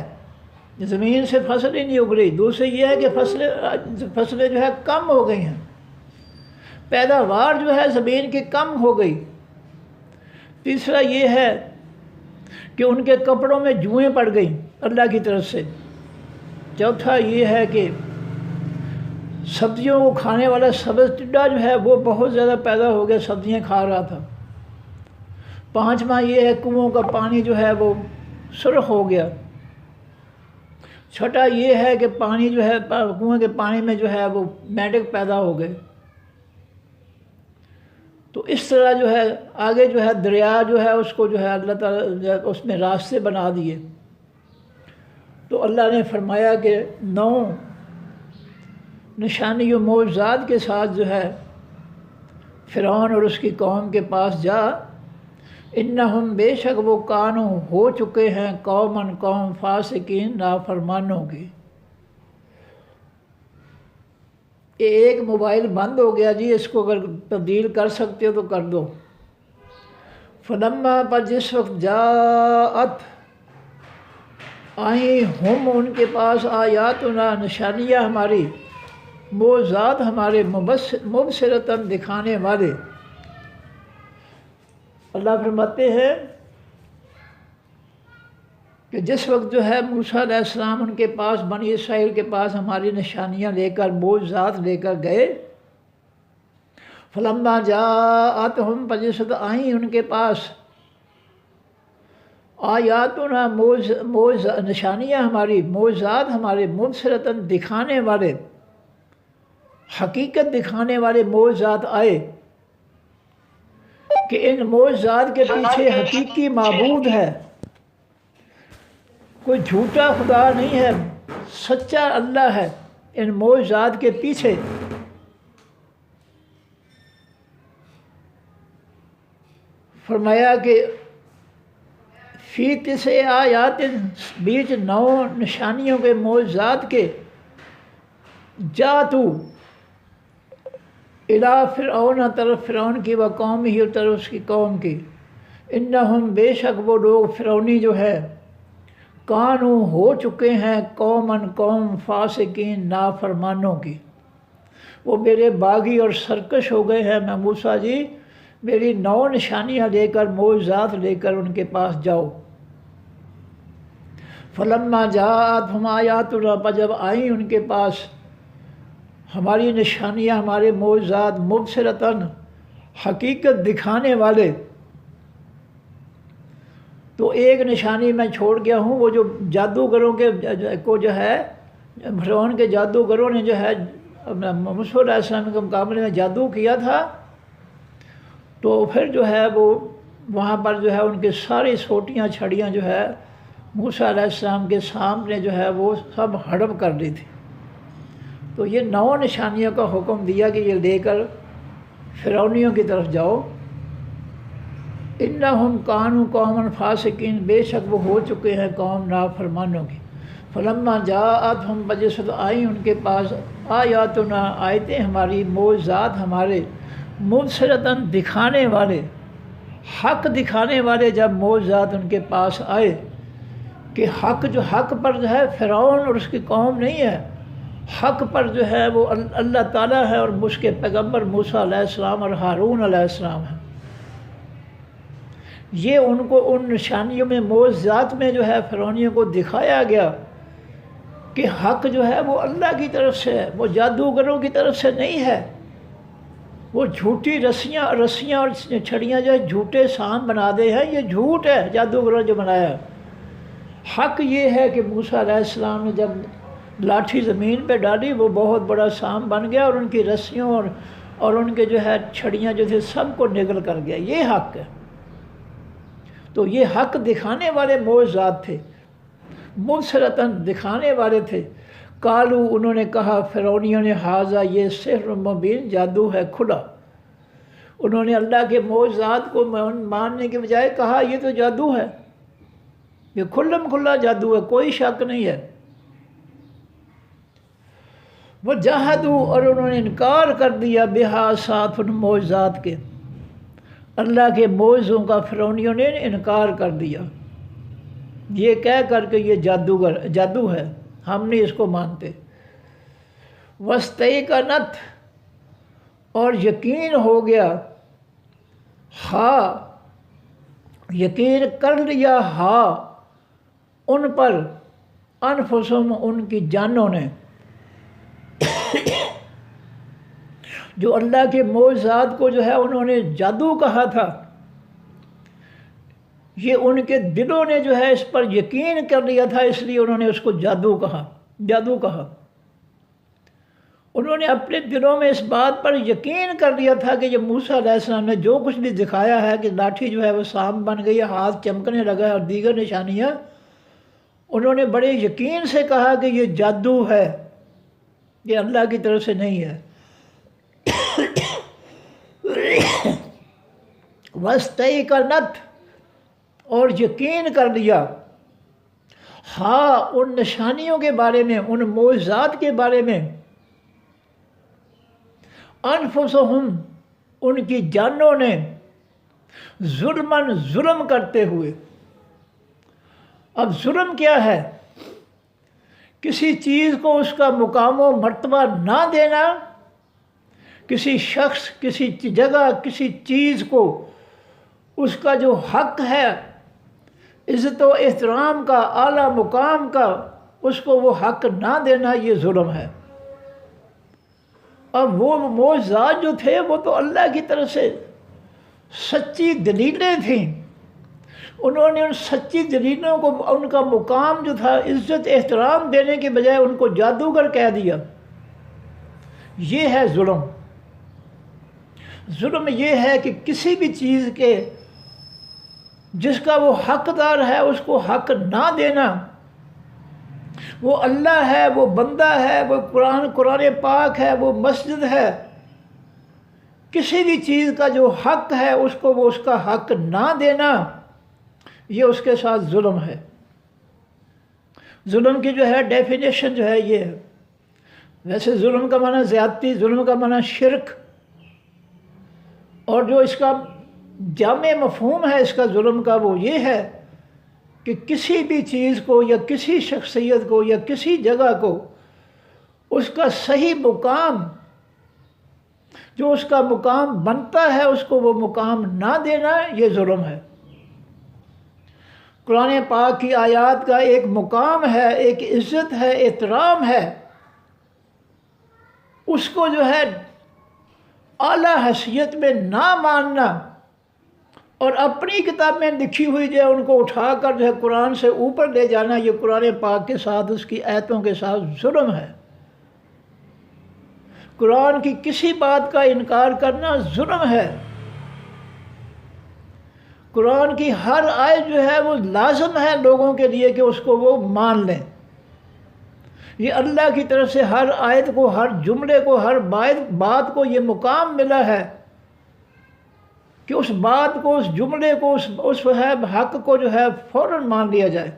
زمین سے فصل ہی نہیں اگ رہی، دوسری یہ ہے کہ فصلیں جو ہے کم ہو گئی ہیں، پیداوار جو ہے زمین کی کم ہو گئی۔ تیسرا یہ ہے کہ ان کے کپڑوں میں جوئیں پڑ گئیں اللہ کی طرف سے۔ چوتھا یہ ہے کہ سبزیوں کو کھانے والا سبز ٹڈا جو ہے وہ بہت زیادہ پیدا ہو گیا، سبزیاں کھا رہا تھا۔ پانچواں یہ ہے کنوؤں کا پانی جو ہے وہ سرخ ہو گیا۔ چھٹا یہ ہے کہ پانی جو ہے کنویں کے پانی میں جو ہے وہ مینڈک پیدا ہو گئے۔ تو اس طرح جو ہے آگے جو ہے دریا جو ہے اس کو جو ہے اللہ تعالیٰ اس میں راستے بنا دیے۔ تو اللہ نے فرمایا کہ 9 نشانی و معجزات کے ساتھ جو ہے فرعون اور اس کی قوم کے پاس جا، انہم، بے شک وہ، کانوں، ہو چکے ہیں، قومن، قوم، فاسقین، نافرمانوں کی۔ ایک موبائل بند ہو گیا جی، اس کو اگر تبدیل کر سکتے ہو تو کر دو۔ فلما، پر جس وقت، جاءت، آئیں، ہم ان کے پاس، آیاتنا، نشانیاں ہماری، معجزات ہمارے، مبصرتاً، دکھانے والے۔ اللہ فرماتے ہیں کہ جس وقت جو ہے موسیٰ علیہ السلام ان کے پاس، بنی اسرائیل کے پاس ہماری نشانیاں لے کر، معجزات لے کر گئے، فلما جاءتہم، پر جس وقت آئیں ان کے پاس، آیاتنا، نشانیاں ہماری، معجزات ہمارے، مبصرتاً، دکھانے والے، حقیقت دکھانے والے معجزات آئے کہ ان معجزات کے پیچھے حقیقی معبود ہے، کوئی جھوٹا خدا نہیں ہے، سچا اللہ ہے ان معجزات کے پیچھے۔ فرمایا کہ فی تسع آیات، بیچ 9 نشانیوں کے، معجزات کے، جا تو، الا فرعون، طرف فرعون کی، و قوم ہی، اور طرف اس کی قوم کی، انہم بے شک وہ لوگ فرعونی جو ہے، کانو ہو چکے ہیں، قومن قوم، فاسقین نافرمانوں کی، وہ میرے باغی اور سرکش ہو گئے ہیں۔ میں موسیٰ جی میری 9 نشانیاں لے کر، معجزات لے کر ان کے پاس جاؤ۔ فلما جاءتہم آیاتنا، جب آئیں ان کے پاس ہماری نشانیاں، ہمارے معجزات، مبصرتاً حقیقت دکھانے والے، تو ایک نشانی میں چھوڑ گیا ہوں، وہ جو جادوگروں کے کو جو ہے، فرعون کے جادوگروں نے جو ہے موسیٰ علیہ السلام کے مقابلے میں جادو کیا تھا، تو پھر جو ہے وہ وہاں پر جو ہے ان کے ساری سوٹیاں چھڑیاں جو ہے موسیٰ علیہ السلام کے سامنے جو ہے وہ سب ہڑپ کر دی تھی۔ تو یہ 9 نشانیوں کا حکم دیا کہ یہ لے کر فرعونیوں کی طرف جاؤ۔ انہم کانوا قوما فاسقین، بے شک وہ ہو چکے ہیں قوم نافرمانوں کی۔ فلما جاءتہم، بجس آئیں ان کے پاس، آیاتنا آیتیں ہماری، معجزات ہمارے، مبصرتاً دکھانے والے، حق دکھانے والے، جب معجزات ان کے پاس آئے کہ حق پر جو ہے فرعون اور اس کی قوم نہیں ہے، حق پر جو ہے وہ اللہ تعالیٰ ہے اور اس کے پیغمبر موسیٰ علیہ السلام اور ہارون علیہ السلام ہیں۔ یہ ان کو ان نشانیوں میں، معجزات میں جو ہے فرعونیوں کو دکھایا گیا کہ حق جو ہے وہ اللہ کی طرف سے ہے، وہ جادوگروں کی طرف سے نہیں ہے۔ وہ جھوٹی رسیاں اور چھڑیاں جو ہے جھوٹے سام بنا دے ہیں، یہ جھوٹ ہے جادوگروں جو بنایا ہے۔ حق یہ ہے کہ موسیٰ علیہ السلام نے جب لاٹھی زمین پہ ڈالی، وہ بہت بڑا سام بن گیا، اور ان کی رسیوں اور ان کے جو ہے چھڑیاں جو تھے سب کو نگل کر گیا۔ یہ حق ہے۔ تو یہ حق دکھانے والے معجزات تھے، مبصرتاً دکھانے والے تھے۔ قالو، انہوں نے کہا فرعونیوں نے، ھذا، یہ سحر مبین، جادو ہے کھلا۔ انہوں نے اللہ کے معجزات کو ماننے کے بجائے کہا یہ تو جادو ہے، یہ کھلم کھلا جادو ہے، کوئی شک نہیں ہے۔ وجحدوا، اور انہوں نے انکار کر دیا، بہا، ساتھ ان معجزات کے، اللہ کے معجزوں کا فرعونیوں نے انکار کر دیا، یہ کہہ کر کہ یہ جادو ہے، ہم نہیں اس کو مانتے۔ واستیقنت، اور یقین ہو گیا، یقین کر لیا، ان پر، انفسہم، ان کی جانوں نے، جو اللہ کے معجزات کو جو ہے انہوں نے جادو کہا تھا، یہ ان کے دلوں نے جو ہے اس پر یقین کر لیا تھا، اس لیے انہوں نے اس کو جادو کہا۔ انہوں نے اپنے دلوں میں اس بات پر یقین کر لیا تھا کہ یہ موسیٰ علیہ السلام نے جو کچھ بھی دکھایا ہے کہ لاٹھی جو ہے وہ سام بن گئی، ہاتھ چمکنے لگا ہے اور دیگر نشانیاں، انہوں نے بڑے یقین سے کہا کہ یہ جادو ہے، یہ اللہ کی طرف سے نہیں ہے۔ واستیقنت، اور یقین کر لیا، ان نشانیوں کے بارے میں، ان معجزات کے بارے میں، انفسہم، ان کی جانوں نے، ظلم کرتے ہوئے۔ اب ظلم کیا ہے؟ کسی چیز کو اس کا مقام و مرتبہ نہ دینا، کسی شخص، کسی جگہ، کسی چیز کو اس کا جو حق ہے، عزت و احترام کا، اعلیٰ مقام کا، اس کو وہ حق نہ دینا، یہ ظلم ہے۔ اب وہ معجزات جو تھے وہ تو اللہ کی طرف سے سچی دلیلیں تھیں، انہوں نے ان سچی دلیلوں کو، ان کا مقام جو تھا عزت احترام دینے کے بجائے ان کو جادوگر کہہ دیا۔ یہ ہے ظلم۔ ظلم یہ ہے کہ کسی بھی چیز کے جس کا وہ حقدار ہے اس کو حق نہ دینا۔ وہ اللہ ہے، وہ بندہ ہے، وہ قرآن پاک ہے، وہ مسجد ہے، کسی بھی چیز کا جو حق ہے اس کو وہ اس کا حق نہ دینا، یہ اس کے ساتھ ظلم ہے۔ ظلم کی جو ہے ڈیفینیشن جو ہے یہ ہے۔ ویسے ظلم کا معنی زیادتی، ظلم کا معنی شرک، اور جو اس کا جامع مفہوم ہے اس کا ظلم کا وہ یہ ہے کہ کسی بھی چیز کو یا کسی شخصیت کو یا کسی جگہ کو اس کا صحیح مقام، جو اس کا مقام بنتا ہے، اس کو وہ مقام نہ دینا، یہ ظلم ہے۔ قرآن پاک کی آیات کا ایک مقام ہے، ایک عزت ہے، احترام ہے، اس کو جو ہے اعلیٰ حیثیت میں نہ ماننا اور اپنی کتاب میں لکھی ہوئی جو ہے ان کو اٹھا کر جو ہے قرآن سے اوپر لے جانا، یہ قرآن پاک کے ساتھ، اس کی آیتوں کے ساتھ ظلم ہے۔ قرآن کی کسی بات کا انکار کرنا ظلم ہے۔ قرآن کی ہر آیت جو ہے وہ لازم ہے لوگوں کے لیے کہ اس کو وہ مان لیں۔ یہ اللہ کی طرف سے ہر آیت کو، ہر جملے کو، ہر بات کو یہ مقام ملا ہے کہ اس بات کو، اس جملے کو، اس حق کو جو ہے فوراً مان لیا جائے۔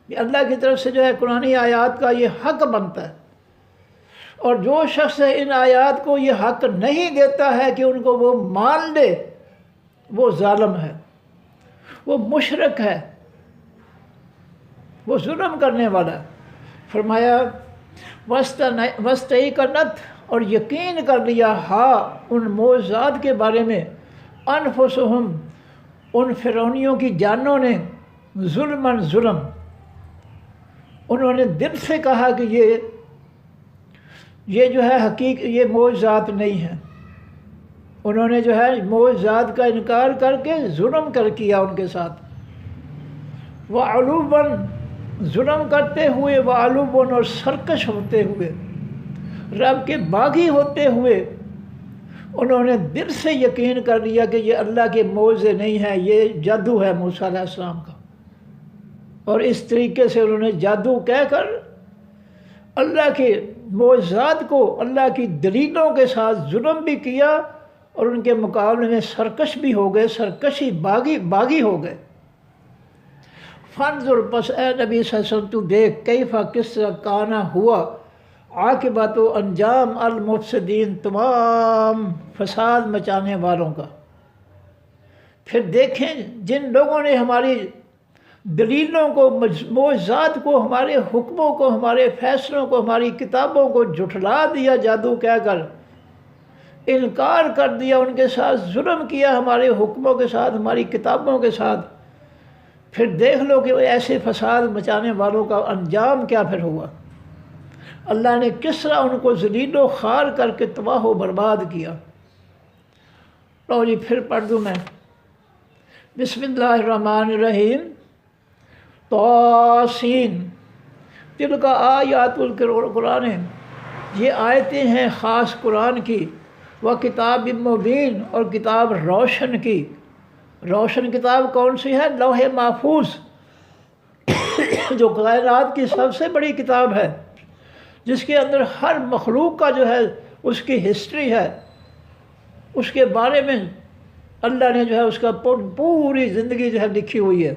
یہ اللہ کی طرف سے جو ہے قرآنی آیات کا یہ حق بنتا ہے، اور جو شخص ان آیات کو یہ حق نہیں دیتا ہے کہ ان کو وہ مان لے، وہ ظالم ہے، وہ مشرک ہے، وہ ظلم کرنے والا ہے۔ فرمایا وَاسْتَيْقَنَتْ، اور یقین کر لیا ہاں ان معجزات کے بارے میں، انفسہم، ان فرعونیوں کی جانوں نے، ظلماً ظلم، انہوں نے دل سے کہا کہ یہ جو ہے یہ معجزات نہیں ہیں۔ انہوں نے جو ہے معجزات کا انکار کر کے ظلم کیا ان کے ساتھ۔ وَعُلُوًّا، ظلم کرتے ہوئے، وَعُلُوًّا، اور سرکش ہوتے ہوئے، رب کے باغی ہوتے ہوئے، انہوں نے دل سے یقین کر لیا کہ یہ اللہ کے معجزے نہیں ہیں، یہ جادو ہے موسیٰ علیہ السلام کا، اور اس طریقے سے انہوں نے جادو کہہ کر اللہ کے معجزات کو، اللہ کی دلیلوں کے ساتھ ظلم بھی کیا، اور ان کے مقابلے میں سرکش بھی ہو گئے، سرکشی باغی ہو گئے۔ فانظر، پس اے نبی صلی اللہ علیہ وسلم تو دیکھ، کیفا، کس طرح، کانا ہوا، عاقبت و انجام، المفسدین، تمام فساد مچانے والوں کا۔ پھر دیکھیں جن لوگوں نے ہماری دلیلوں کو، معجزات کو، ہمارے حکموں کو، ہمارے فیصلوں کو، ہماری کتابوں کو جھٹلا دیا جادو کہہ کر، انکار کر دیا، ان کے ساتھ ظلم کیا، ہمارے حکموں کے ساتھ، ہماری کتابوں کے ساتھ، پھر دیکھ لو کہ ایسے فساد مچانے والوں کا انجام کیا پھر ہوا۔ اللہ نے کس طرح ان کو ذلیل و خوار کر کے تباہ و برباد کیا۔ لو جی پھر پڑھ دوں میں، بسم اللہ الرحمن الرحیم۔ طاسین، تلک آیات القرآن، یہ آیتیں ہیں خاص قرآن کی، وہ کتاب مبین، اور کتاب روشن کی۔ روشن کتاب کون سی ہے؟ لوح محفوظ، جو کائنات کی سب سے بڑی کتاب ہے، جس کے اندر ہر مخلوق کا جو ہے اس کی ہسٹری ہے، اس کے بارے میں اللہ نے جو ہے اس کا پوری زندگی جو ہے لکھی ہوئی ہے۔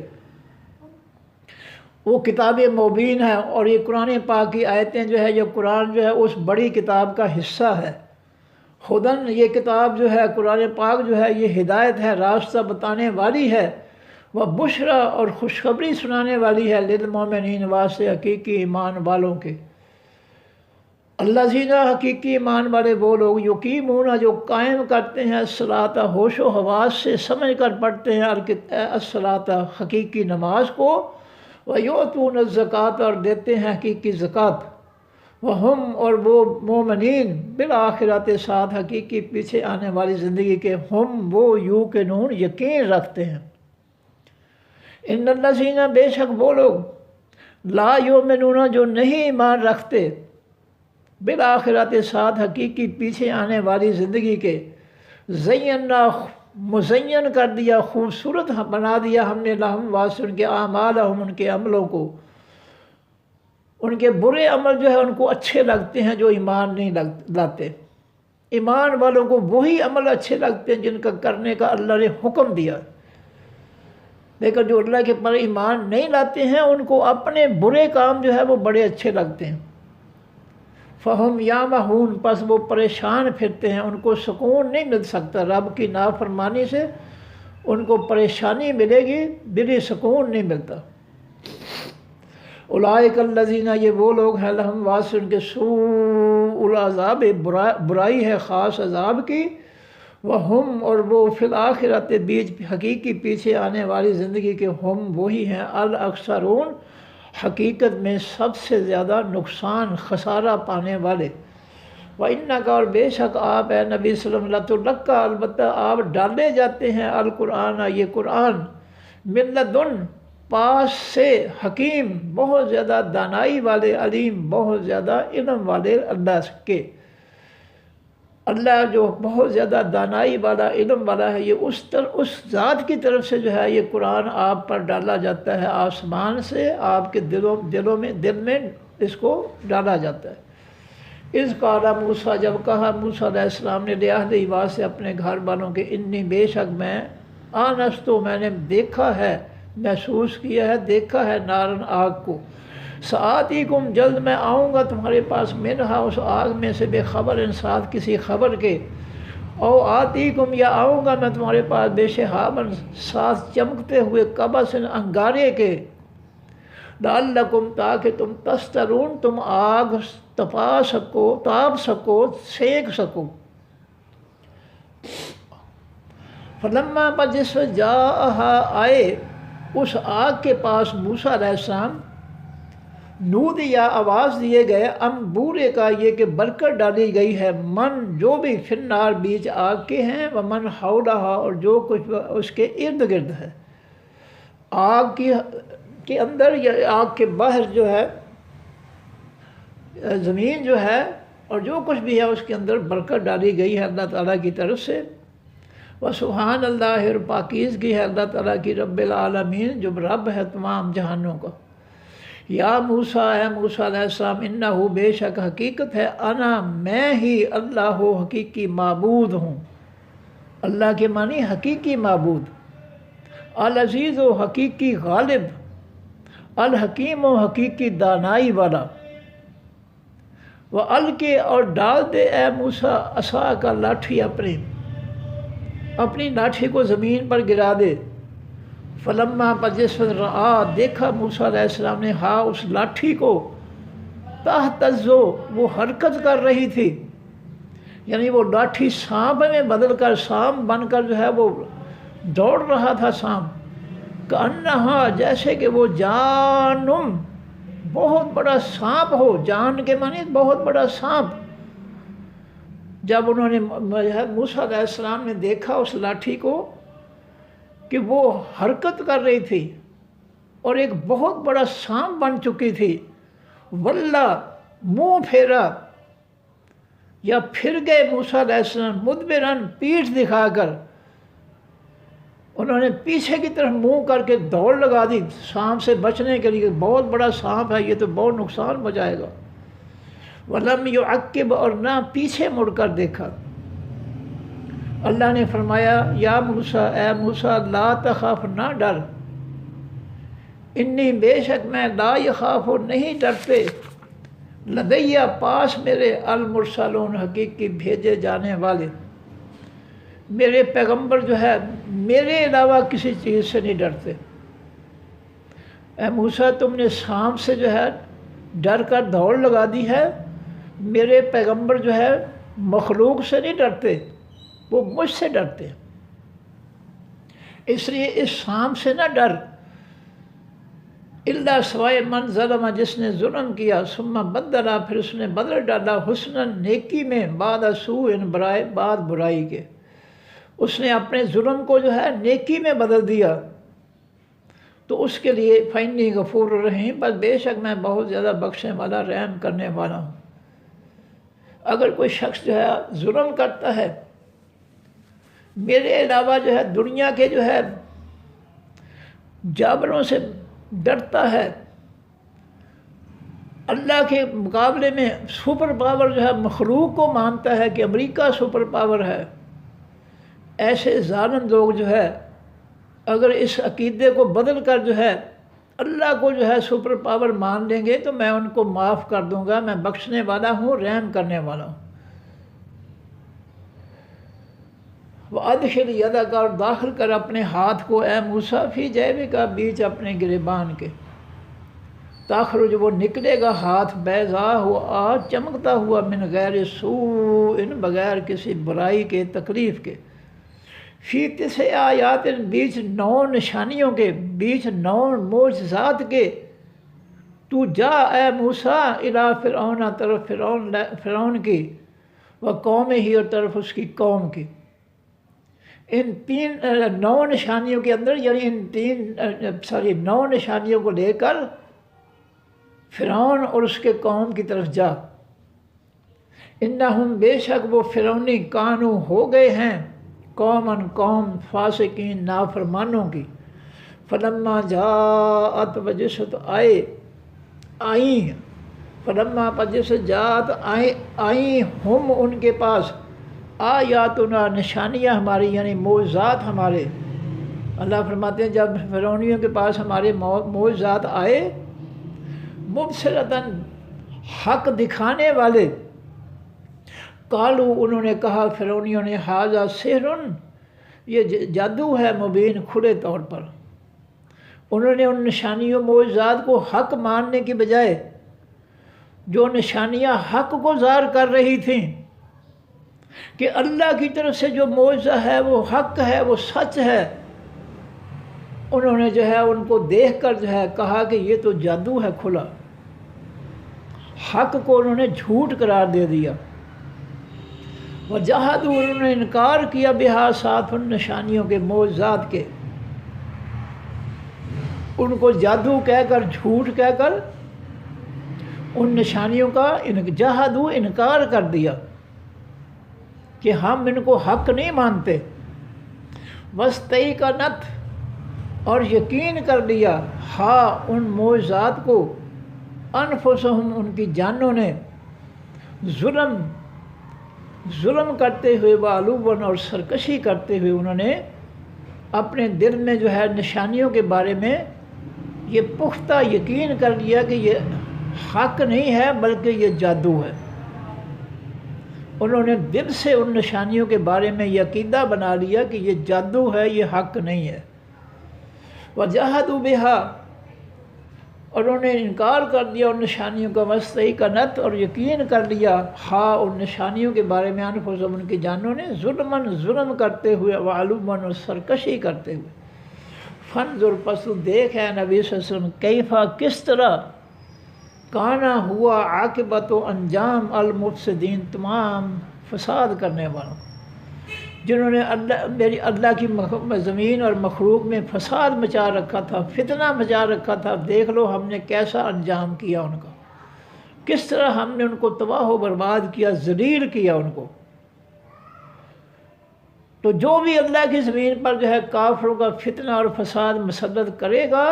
وہ کتاب مبین ہے، اور یہ قرآن پاک کی آیتیں جو ہے، یہ قرآن جو ہے اس بڑی کتاب کا حصہ ہے۔ خداً یہ کتاب جو ہے قرآن پاک جو ہے یہ ہدایت ہے، راستہ بتانے والی ہے، وہ بشرا، اور خوشخبری سنانے والی ہے، للمومنین، واسطے حقیقی ایمان والوں کے۔ اللہ زینہ، حقیقی ایمان والے وہ لوگ، یقیمون، جو قائم کرتے ہیں، الصلاۃ، ہوش و حواس سے سمجھ کر پڑھتے ہیں الصلاۃ، حقیقی نماز کو، وَيُؤْتُونَ الزَّكَاةَ، اور دیتے ہیں حقیقی زکوٰۃ، وَهُمْ، اور وہ مومنین، بالآخرت، ساتھ حقیقی پیچھے آنے والی زندگی کے، ہم، وہ، یوقنون، یقین رکھتے ہیں۔ ان الذین، بے شک وہ لوگ، لا یؤمنون، جو نہیں ایمان رکھتے، بالآخرت، ساتھ حقیقی پیچھے آنے والی زندگی کے، زینا، مزین کر دیا، خوبصورت بنا دیا ہم نے، لہم، واسطے ان کے اعمالہم، ان کے عملوں کو، ان کے برے عمل جو ہے ان کو اچھے لگتے ہیں جو ایمان نہیں لاتے۔ ایمان والوں کو وہی عمل اچھے لگتے ہیں جن کا کرنے کا اللہ نے حکم دیا، لیکن جو اللہ کے پر ایمان نہیں لاتے ہیں ان کو اپنے برے کام جو ہے وہ بڑے اچھے لگتے ہیں۔ فہم یامہون، پس وہ پریشان پھرتے ہیں، ان کو سکون نہیں مل سکتا، رب کی نافرمانی سے ان کو پریشانی ملے گی، دلی سکون نہیں ملتا۔ اولئک الذین، یہ وہ لوگ ہیں، لہم واسع، ان کے سوء العذاب، برائی ہے خاص عذاب کی، وہم، اور وہ فی الآخرۃ، بیچ حقیقی پیچھے آنے والی زندگی کے، ہم وہی ہیں، الاخسرون، حقیقت میں سب سے زیادہ نقصان خسارہ پانے والے۔ وَإِنَّكَ، اور بے شک آپ اے نبی صلی اللہ علیہ وسلم، لَتُلَقَّىٰ، البتہ آپ ڈالے جاتے ہیں، القرآن، یہ قرآن، مِن لَدُن، پاس سے، حکیم، بہت زیادہ دانائی والے، علیم، بہت زیادہ علم والے اللہ کے۔ اللہ جو بہت زیادہ دانائی والا، علم والا ہے، یہ اس ذات کی طرف سے جو ہے یہ قرآن آپ پر ڈالا جاتا ہے، آسمان سے آپ کے دل میں اس کو ڈالا جاتا ہے۔ اذ قال موسیٰ، جب کہا موسیٰ علیہ السلام نے، لأہلہ، سے اپنے گھر والوں کے، انی، بے شک میں، آنستو، میں نے دیکھا ہے، محسوس کیا ہے، دیکھا ہے، نارن، آگ کو، سآتیکم، جلد میں آؤں گا تمہارے پاس، منہا، اس آگ میں سے، بے خبر، ساتھ کسی خبر کے، او آتیکم، یا آؤں گا میں تمہارے پاس، بے شہابن، ساتھ چمکتے ہوئے، قبس، انگارے کے، لعلکم، تاکہ تم تسترون، تم آگ تاپ سکو، سینک سکو۔ فلما، پر جس وقت جاءہا، آئے اس آگ کے پاس موسیٰ علیہ السلام، نود، یا آواز دیے گئے، بورے کا، یہ کہ برکت ڈالی گئی ہے، من، جو بھی، فی النار، بیچ آگ کے ہیں، ومن حولہا، اور جو کچھ اس کے ارد گرد ہے، آگ کے اندر یا آگ کے باہر جو ہے زمین جو ہے، اور جو کچھ بھی ہے اس کے اندر برکت ڈالی گئی ہے اللہ تعالیٰ کی طرف سے۔ وسبحان اللہ، اور پاکیزگی ہے اللہ تعالیٰ کی، رب العالمین، جو رب ہے تمام جہانوں کا۔ یا موسیٰ، اے موسیٰ علیہ السلام، انہو، بے شک حقیقت ہے، انا، میں ہی، اللہ، حقیقی معبود ہوں۔ اللہ کے معنی حقیقی معبود، العزیز، و حقیقی غالب، الحکیم، و حقیقی دانائی والا۔ وَأَلْقِ، اور ڈال دے اے موسیٰ، عصاک، لاٹھی اپنی لاٹھی کو زمین پر گرا دے۔ فلما، پر جس وقت رآ، دیکھا موسیٰ علیہ السلام نے، ہاں، اس لاٹھی کو، تہتز، وہ حرکت کر رہی تھی، یعنی وہ لاٹھی سانپ میں بدل کر، سانپ بن کر جو ہے وہ دوڑ رہا تھا سانپ، کأنہا، جیسے کہ وہ جانم، بہت بڑا سانپ ہو، جان کے معنی بہت بڑا سانپ۔ جب انہوں نے، موسیٰ علیہ السلام نے دیکھا اس لاٹھی کو کہ وہ حرکت کر رہی تھی اور ایک بہت بڑا سانپ بن چکی تھی، واللہ، منہ پھیرا، یا پھر گئے موسیٰ علیہ السلام، مدبرن، پیٹھ دکھا کر، انہوں نے پیچھے کی طرف منہ کر کے دوڑ لگا دی سانپ سے بچنے کے لیے، بہت بڑا سانپ ہے یہ تو بہت نقصان پہنچائے گا۔ وَلَمْ يُعَقِّبْ، اور نہ پیچھے مڑ کر دیکھا۔ اللہ نے فرمایا، یا موسیٰ، اے موسیٰ، لا تخاف، نہ ڈر، انی، بے شک میں، لا یخاف، نہیں ڈرتے، لدیہ، پاس میرے، المرسلون، حقیقی بھیجے جانے والے، میرے پیغمبر جو ہے میرے علاوہ کسی چیز سے نہیں ڈرتے۔ اے موسیٰ، تم نے سانپ سے جو ہے ڈر کر دوڑ لگا دی ہے، میرے پیغمبر جو ہے مخلوق سے نہیں ڈرتے، وہ مجھ سے ڈرتے، اس لیے اس سانپ سے نہ ڈر، الا، سوائے، من ظلم، جس نے ظلم کیا، ثم بدل، پھر اس نے بدل ڈالا، حسنا، نیکی میں، بعد سوء، برائے، بعد برائی کے، اس نے اپنے ظلم کو جو ہے نیکی میں بدل دیا، تو اس کے لیے فإنی غفور الرحیم، بس بے شک میں بہت زیادہ بخشنے والا، رحم کرنے والا ہوں۔ اگر کوئی شخص جو ہے ظلم کرتا ہے، میرے علاوہ جو ہے دنیا کے جو ہے جابروں سے ڈرتا ہے، اللہ کے مقابلے میں سپر پاور جو ہے مخلوق کو مانتا ہے کہ امریکہ سپر پاور ہے، ایسے ظالم لوگ جو ہے اگر اس عقیدے کو بدل کر جو ہے اللہ کو جو ہے سپر پاور مان لیں گے تو میں ان کو معاف کر دوں گا، میں بخشنے والا ہوں، رحم کرنے والا ہوں۔ وَأَدْخِلْ يَدَكَ، اور داخل کر اپنے ہاتھ کو اے موسیٰ فی جیبک، بیچ اپنے گریبان کے، تخرج وہ نکلے گا ہاتھ بیضاء ہوا چمکتا ہوا، من غیر سوء بغیر کسی برائی کے تکلیف کے، فی 9 آیات بیچ 9 نشانیوں کے، بیچ 9 معجزات کے، تو جا اے موسیٰ الی فرعون، طرف فرعون کی، و قوم ہی، اور طرف اس کی قوم کی۔ ان 9 نشانیوں کے اندر، یعنی ان 9 نشانیوں کو لے کر فرعون اور اس کے قوم کی طرف جا۔ انہم، بے شک وہ فرعونی، کانو ہو گئے ہیں، قوم فاسقین، نافرمانوں کی۔ فلما جاءت، وجسد آئیں، فلما پجسد جاءت آئیں ہم ان کے پاس، آیاتنا نشانیاں ہماری، یعنی معجزات ہمارے۔ اللہ فرماتے ہیں جب فرعونیوں کے پاس ہمارے معجزات آئے، مبصرتاً حق دکھانے والے، قالو انہوں نے کہا، فرعونیوں نے، ھذا سحر، یہ جادو ہے، مبین کھلے طور پر۔ انہوں نے ان نشانیوں معجزات کو حق ماننے کی بجائے جو نشانیاں حق کو ظاہر کر رہی تھیں کہ اللہ کی طرف سے جو معجزہ ہے وہ حق ہے، وہ سچ ہے، انہوں نے جو ہے ان کو دیکھ کر جو ہے کہا کہ یہ تو جادو ہے کھلا، حق کو انہوں نے جھوٹ قرار دے دیا۔ وجحدوا، انہوں نے انکار کیا، بہا، ساتھ ان نشانیوں کے، معجزات کے، ان کو جادو کہہ کر، جھوٹ کہہ کر ان نشانیوں کا جحدوا، انکار کر دیا کہ ہم ان کو حق نہیں مانتے۔ واستیقنت، اور یقین کر لیا، ہاں ان معجزات کو، انفسہم، ان کی جانوں نے، ظلم کرتے ہوئے، وعلواً، اور سرکشی کرتے ہوئے، انہوں نے اپنے دل میں جو ہے نشانیوں کے بارے میں یہ پختہ یقین کر لیا کہ یہ حق نہیں ہے بلکہ یہ جادو ہے۔ انہوں نے دل سے ان نشانیوں کے بارے میں یہ عقیدہ بنا لیا کہ یہ جادو ہے، یہ حق نہیں ہے۔ وجحدوا بہا، اور انہوں نے انکار کر دیا ان نشانیوں کا، واستیقنت، اور یقین کر لیا، ہاں ان نشانیوں کے بارے میں، انفسہم، ان کی جانوں نے، ظلم کرتے ہوئے، وعلواً، اور سرکشی کرتے ہوئے۔ فانظر، پس تو دیکھ ہے نبی صلی اللہ علیہ وسلم، کیفا، کس طرح، کانا ہوا، عاقبت و انجام، المفسدین، تمام فساد کرنے والوں، جنہوں نے اللہ کی زمین اور مخلوق میں فساد مچا رکھا تھا، فتنہ مچا رکھا تھا۔ دیکھ لو ہم نے کیسا انجام کیا ان کا، کس طرح ہم نے ان کو تباہ و برباد کیا، ذلیل کیا ان کو۔ تو جو بھی اللہ کی زمین پر جو ہے کافروں کا فتنہ اور فساد مسلط کرے گا،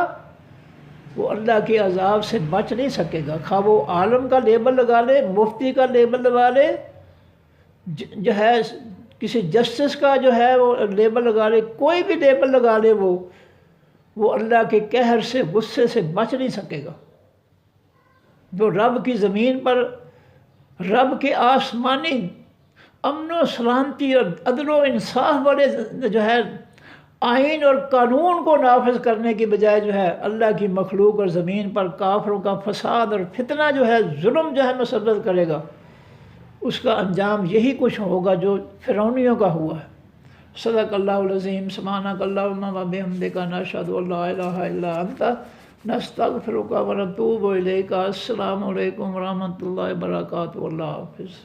وہ اللہ کے عذاب سے بچ نہیں سکے گا، خواہ وہ عالم کا لیبل لگا لے، مفتی کا لیبل لگا لے، جو ہے کسی جسٹس کا جو ہے وہ لیبل لگا لے، کوئی بھی لیبل لگا لے، وہ اللہ کے قہر سے، غصے سے بچ نہیں سکے گا۔ جو رب کی زمین پر، رب کے آسمانی امن و سلامتی اور عدل و انصاف والے جو ہے آئین اور قانون کو نافذ کرنے کی بجائے جو ہے اللہ کی مخلوق اور زمین پر کافروں کا فساد اور فتنہ جو ہے، ظلم جو ہے مسلط کرے گا، اس کا انجام یہی کچھ ہوگا جو فرعونیوں کا ہوا ہے۔ صدق اللہ العظیم، سبحانک اللہم و بحمدک، نشہد ان لا الہ الا انت، نستغفرک و نتوب الیک۔ السلام علیکم ورحمۃ اللہ وبرکاتہ، اللہ حافظ۔